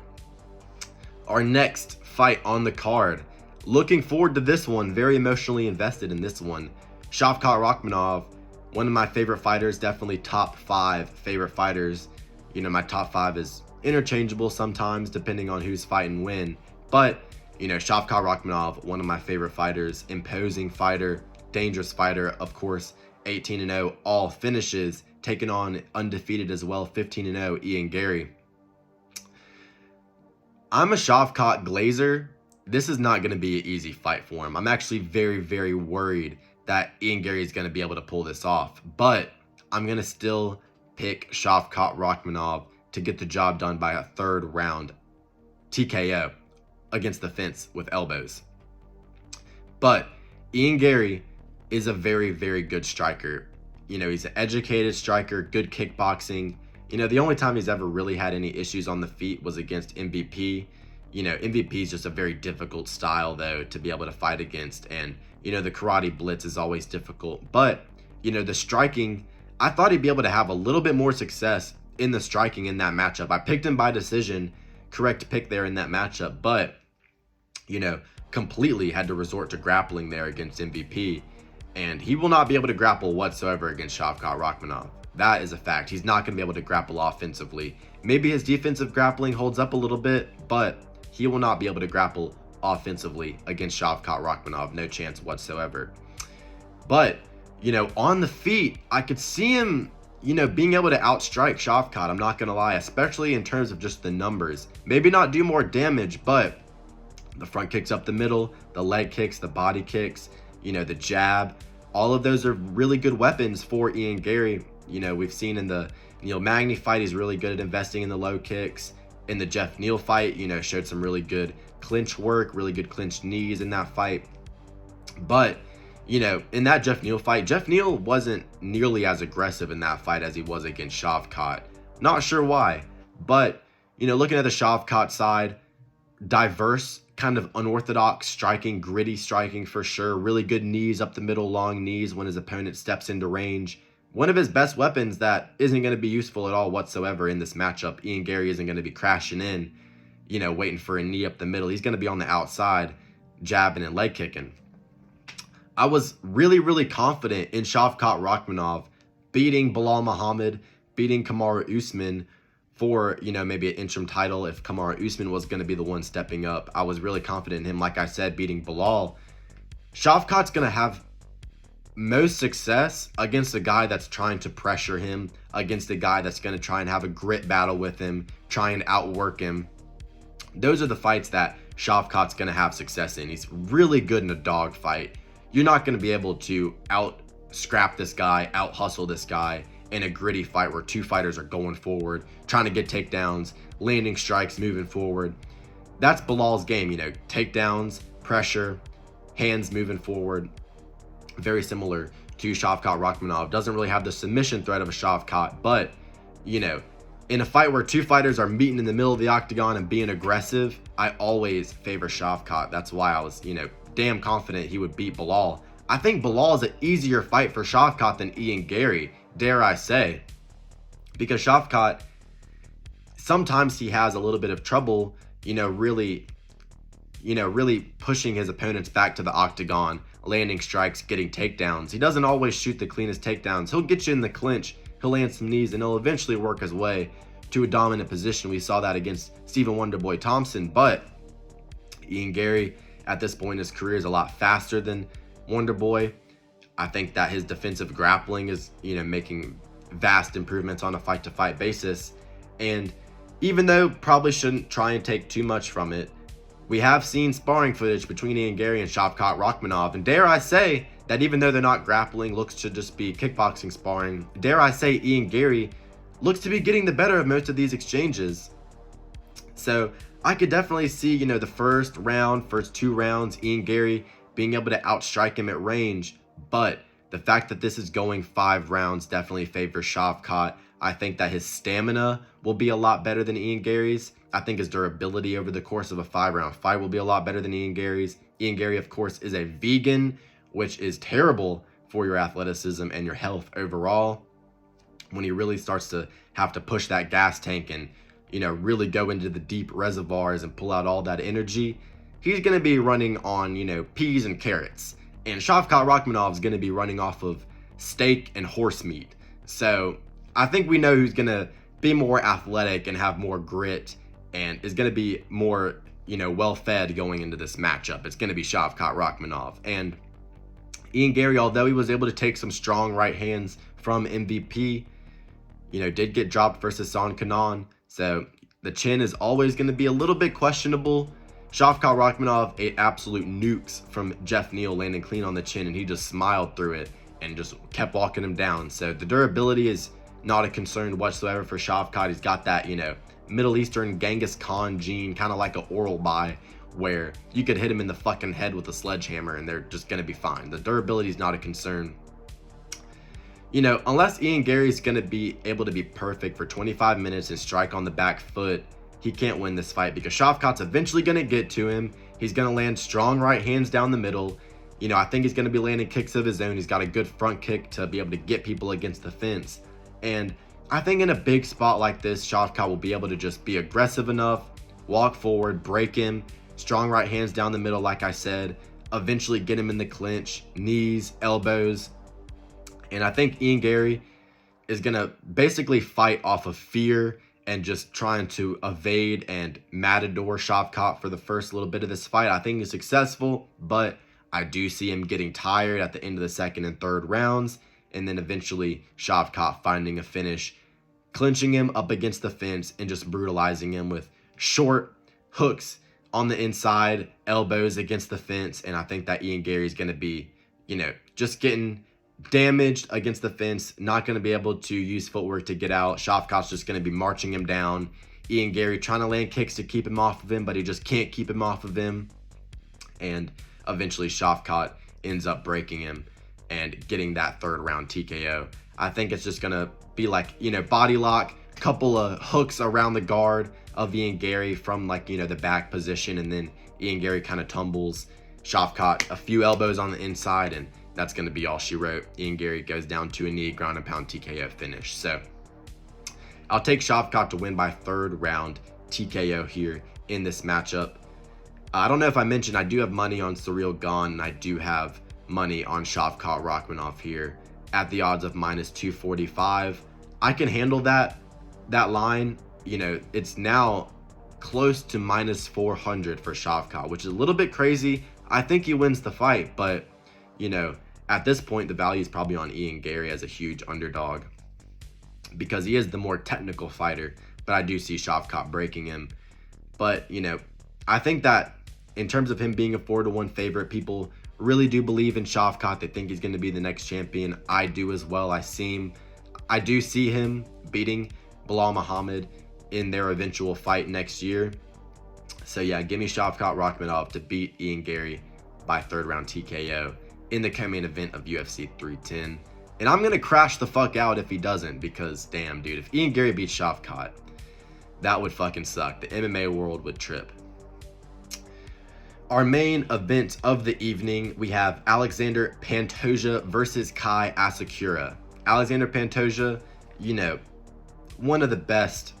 Our next fight on the card, looking forward to this one, very emotionally invested in this one. Shavkat Rakhmonov, one of my favorite fighters, definitely top 5 favorite fighters. My top 5 is interchangeable sometimes depending on who's fighting when. But, Shavkat Rakhmonov, one of my favorite fighters, imposing fighter, dangerous fighter, of course, 18-0, all finishes, taking on undefeated as well, 15-0, Ian Garry. I'm a Shavkat glazer. This is not going to be an easy fight for him. I'm actually very, very worried that Ian Garry is going to be able to pull this off. But I'm going to still pick Shavkat Rakhmonov to get the job done by a 3rd round TKO against the fence with elbows. But Ian Garry is a very, very good striker. He's an educated striker, good kickboxing. The only time he's ever really had any issues on the feet was against MVP. MVP is just a very difficult style, though, to be able to fight against. And, the karate blitz is always difficult. But, the striking, I thought he'd be able to have a little bit more success in the striking in that matchup. I picked him by decision, correct pick there in that matchup. But, completely had to resort to grappling there against MVP. And he will not be able to grapple whatsoever against Shavkat Rakhmonov. That is a fact. He's not going to be able to grapple offensively. Maybe his defensive grappling holds up a little bit, but he will not be able to grapple offensively against Shavkat Rakhmonov. No chance whatsoever. But, on the feet, I could see him being able to outstrike Shavkat, I'm not going to lie, especially in terms of just the numbers. Maybe not do more damage, but the front kicks up the middle, the leg kicks, the body kicks, the jab, all of those are really good weapons for Ian Garry. We've seen in the Magny fight, he's really good at investing in the low kicks. In the Jeff Neal fight, showed some really good clinch work, really good clinch knees in that fight. But, in that Jeff Neal fight, Jeff Neal wasn't nearly as aggressive in that fight as he was against Shavkat. Not sure why, but, looking at the Shavkat side, diverse, kind of unorthodox striking, gritty striking for sure. Really good knees up the middle, long knees when his opponent steps into range. One of his best weapons that isn't going to be useful at all whatsoever in this matchup. Ian Garry isn't going to be crashing in, waiting for a knee up the middle. He's going to be on the outside, jabbing and leg kicking. I was really, really confident in Shavkat Rakhmonov beating Belal Muhammad, beating Kamaru Usman for, maybe an interim title if Kamaru Usman was going to be the one stepping up. I was really confident in him, like I said, beating Belal. Shavkat's going to have most success against a guy that's trying to pressure him, against a guy that's going to try and have a grit battle with him, try and outwork him. Those are the fights that Shavkat's going to have success in. He's really good in a dog fight. You're not going to be able to out-scrap this guy, out-hustle this guy in a gritty fight where two fighters are going forward, trying to get takedowns, landing strikes, moving forward. That's Belal's game, takedowns, pressure, hands moving forward. Very similar to Shavkat Rakhmonov. Doesn't really have the submission threat of a Shavkat, but, in a fight where two fighters are meeting in the middle of the octagon and being aggressive, I always favor Shavkat. That's why I was, damn confident he would beat Belal. I think Belal is an easier fight for Shavkat than Ian Garry, dare I say, because Shavkat, sometimes he has a little bit of trouble, really pushing his opponents back to the octagon, landing strikes, getting takedowns. He doesn't always shoot the cleanest takedowns. He'll get you in the clinch, he'll land some knees, and he'll eventually work his way to a dominant position. We saw that against Stephen Wonderboy Thompson, but Ian Garry at this point in his career is a lot faster than Wonderboy. I think that his defensive grappling is, making vast improvements on a fight-to-fight basis. And even though probably shouldn't try and take too much from it, we have seen sparring footage between Ian Garry and Shavkat Rakhmonov, and dare I say that even though they're not grappling, looks to just be kickboxing sparring, dare I say Ian Garry looks to be getting the better of most of these exchanges. So I could definitely see, the first two rounds, Ian Garry being able to outstrike him at range, but the fact that this is going 5 rounds definitely favors Shavkat. I think that his stamina will be a lot better than Ian Garry's. I think his durability over the course of a 5-round fight will be a lot better than Ian Garry's. Ian Garry, of course, is a vegan, which is terrible for your athleticism and your health overall. When he really starts to have to push that gas tank and, really go into the deep reservoirs and pull out all that energy, he's going to be running on, peas and carrots. And Shavkat Rakhmonov is going to be running off of steak and horse meat. So I think we know who's going to be more athletic and have more grit and is going to be more, well-fed going into this matchup. It's going to be Shavkat Rakhmonov. And Ian Garry, although he was able to take some strong right hands from MVP, did get dropped versus Hassan Kanan. So the chin is always going to be a little bit questionable. Shavkat Rakhmonov ate absolute nukes from Jeff Neal, landing clean on the chin, and he just smiled through it and just kept walking him down. So the durability is not a concern whatsoever for Shavkat. He's got that, Middle Eastern Genghis Khan gene, kind of like an oral buy, where you could hit him in the fucking head with a sledgehammer and they're just going to be fine. The durability is not a concern. Unless Ian Garry's going to be able to be perfect for 25 minutes and strike on the back foot, he can't win this fight because Shavkat's eventually going to get to him. He's going to land strong right hands down the middle. I think he's going to be landing kicks of his own. He's got a good front kick to be able to get people against the fence. And I think in a big spot like this, Shavkat will be able to just be aggressive enough, walk forward, break him, strong right hands down the middle, like I said, eventually get him in the clinch, knees, elbows. And I think Ian Garry is going to basically fight off of fear and just trying to evade and matador Shavkat for the first little bit of this fight. I think he's successful, but I do see him getting tired at the end of the second and third rounds. and then eventually Shavkat finding a finish, clinching him up against the fence and just brutalizing him with short hooks on the inside, elbows against the fence. And I think that Garry is going to be, just getting damaged against the fence, not going to be able to use footwork to get out. Shavkat's just going to be marching him down. Garry trying to land kicks to keep him off of him, but he just can't keep him off of him. And eventually Shavkat ends up breaking him and getting that 3rd round TKO. I think it's just going to be like, body lock, couple of hooks around the guard of Garry from the back position, and then Garry kind of tumbles. Shavkat a few elbows on the inside, and that's going to be all she wrote. Garry goes down to a knee, ground and pound TKO finish. So I'll take Shavkat to win by 3rd round TKO here in this matchup. I don't know if I mentioned I do have money on Ciryl Gane, and I do have money on Shavkat Rachmanov here at the odds of -245. I can handle that line. It's now close to -400 for Shavkat, which is a little bit crazy. I think he wins the fight, but at this point the value is probably on Garry as a huge underdog because he is the more technical fighter, but I do see Shavkat breaking him. But I think that in terms of him being a 4-1 favorite, people really do believe in Shavkat. They think he's going to be the next champion. I do as well. I do see him beating Bilal Muhammad in their eventual fight next year. So yeah, give me Shavkat Rachmanov to beat Garry by 3rd round TKO in the co-main event of UFC 310. And I'm going to crash the fuck out if he doesn't, because damn, dude, if Garry beats Shavkat, that would fucking suck. The MMA world would trip. Our main event of the evening, we have Alexander Pantoja versus Kai Asakura. Alexander Pantoja, one of the best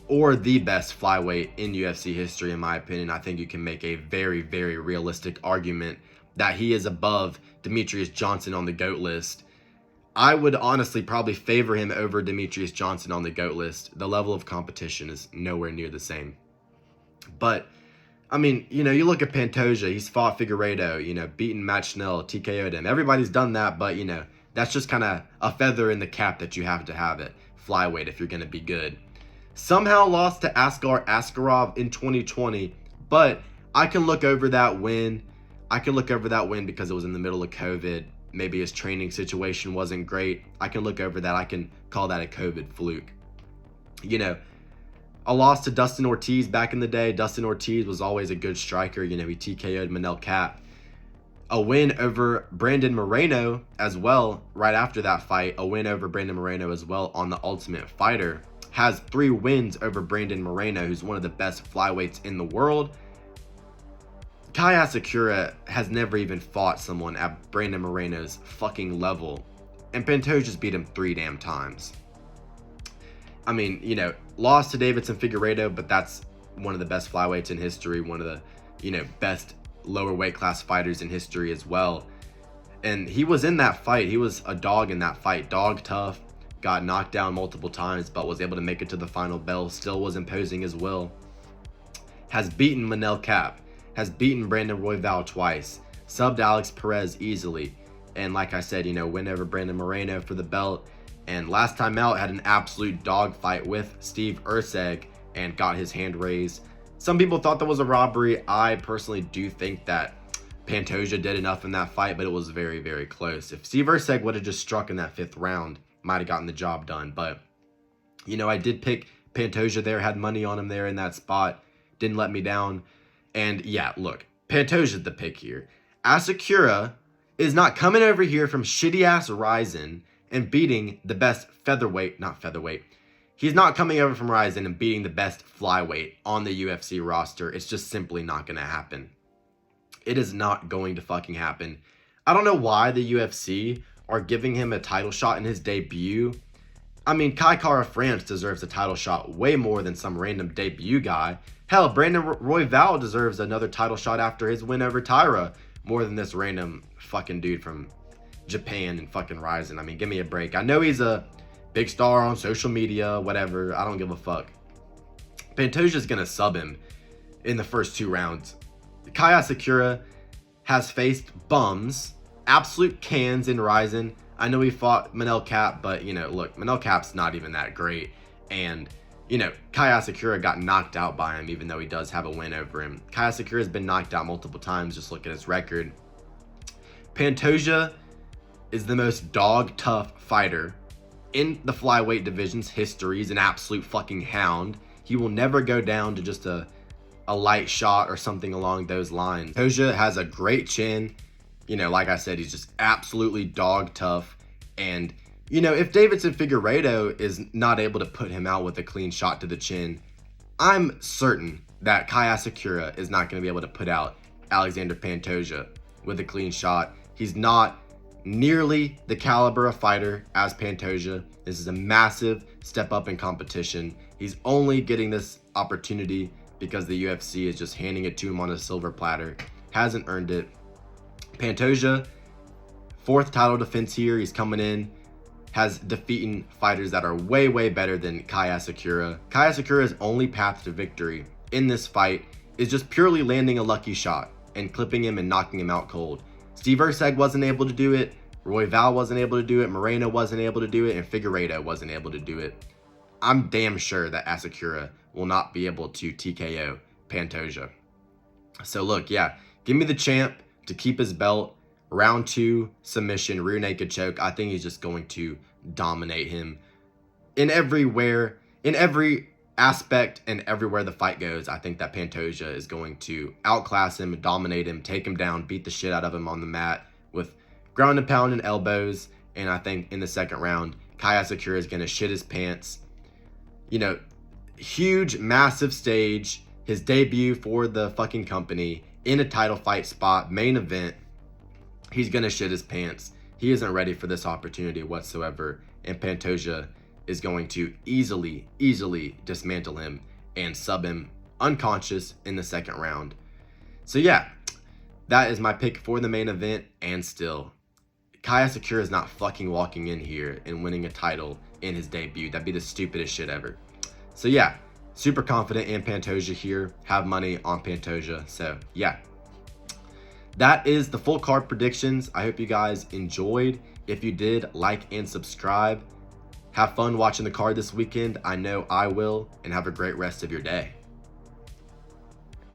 or the best flyweight in UFC history, in my opinion. I think you can make a very, very realistic argument that he is above Demetrius Johnson on the GOAT list. I would honestly probably favor him over Demetrius Johnson on the GOAT list. The level of competition is nowhere near the same. But I mean, you look at Pantoja, he's fought Figueiredo, beaten Matt Schnell, TKO'd him. Everybody's done that, but, that's just kind of a feather in the cap that you have to have at flyweight if you're going to be good. Somehow lost to Askar Askarov in 2020, but I can look over that win. Because it was in the middle of COVID. Maybe his training situation wasn't great. I can look over that. I can call that a COVID fluke. A loss to Dustin Ortiz back in the day. Dustin Ortiz was always a good striker. He TKO'd Manel Kape. A win over Brandon Moreno as well right after that fight. A win over Brandon Moreno as well on The Ultimate Fighter. Has 3 wins over Brandon Moreno, who's one of the best flyweights in the world. Kai Asakura has never even fought someone at Brandon Moreno's fucking level. And Pantoja's beat him 3 damn times. I mean, lost to Davidson Figueiredo, but that's one of the best flyweights in history, one of the, best lower weight class fighters in history as well. And he was in that fight. He was a dog in that fight. Dog tough, got knocked down multiple times, but was able to make it to the final bell, still was imposing as well. Has beaten Manel Kape, has beaten Brandon Royval twice, subbed Alex Perez easily. And like I said, win over Brandon Moreno for the belt. And last time out had an absolute dogfight with Steve Erceg and got his hand raised. Some people thought that was a robbery. I personally do think that Pantoja did enough in that fight, but it was very, very close. If Steve Erceg would have just struck in that 5th round, might have gotten the job done. But, I did pick Pantoja there, had money on him there in that spot. Didn't let me down. And yeah, look, Pantoja's the pick here. Asakura is not coming over here from shitty-ass Ryzen and beating the best He's not coming over from Ryzen and beating the best flyweight on the UFC roster. It's just simply not going to happen. It is not going to fucking happen. I don't know why the UFC are giving him a title shot in his debut. I mean, Kai Kara France deserves a title shot way more than some random debut guy. Hell, Brandon Royval deserves another title shot after his win over Tyra more than this random fucking dude from Japan and fucking Ryzen. I mean, give me a break. I know he's a big star on social media, whatever. I don't give a fuck. Pantoja's gonna sub him in the first 2 rounds. Kai Asakura has faced bums, absolute cans in Ryzen. I know he fought Manel Cap, but, you know, look, Manel Cap's not even that great. And, you know, Kai Asakura got knocked out by him, even though he does have a win over him. Kai Asakura has been knocked out multiple times. Just look at his record. Pantoja is the most dog-tough fighter in the flyweight division's history. He's an absolute fucking hound. He will never go down to just a light shot or something along those lines. Pantoja has a great chin. You know, like I said, he's just absolutely dog tough. And, you know, if Deiveson Figueiredo is not able to put him out with a clean shot to the chin, I'm certain that Kai Asakura is not going to be able to put out Alexander Pantoja with a clean shot. He's not nearly the caliber of fighter as Pantoja. This is a massive step up in competition. He's only getting this opportunity because the UFC is just handing it to him on a silver platter. Hasn't earned it. Pantoja, 4th title defense here. He's coming in, has defeating fighters that are way, way better than Kai Asakura. Kai Asakura's only path to victory in this fight is just purely landing a lucky shot and clipping him and knocking him out cold. Steve Erceg wasn't able to do it. Roy Val wasn't able to do it. Moreno wasn't able to do it. And Figueiredo wasn't able to do it. I'm damn sure that Asakura will not be able to TKO Pantoja. So look, yeah, give me the champ to keep his belt. Round 2 submission, rear naked choke. I think he's just going to dominate him in every aspect and everywhere the fight goes. I think that Pantoja is going to outclass him, dominate him, take him down, beat the shit out of him on the mat with ground and pound and elbows. And I think in the second round, Kai Asakura is going to shit his pants. You know, huge, massive stage, his debut for the fucking company in a title fight spot, main event. He's going to shit his pants. He isn't ready for this opportunity whatsoever. And Pantoja is going to easily dismantle him and sub him unconscious in the second round. So yeah, that is my pick for the main event. And still, Kai Asakura is not fucking walking in here and winning a title in his debut. That'd be the stupidest shit ever. So yeah, super confident in Pantoja here. Have money on Pantoja. So yeah, that is the full card predictions. I hope you guys enjoyed. If you did, like and subscribe. Have fun watching the card this weekend. I know I will. And have a great rest of your day.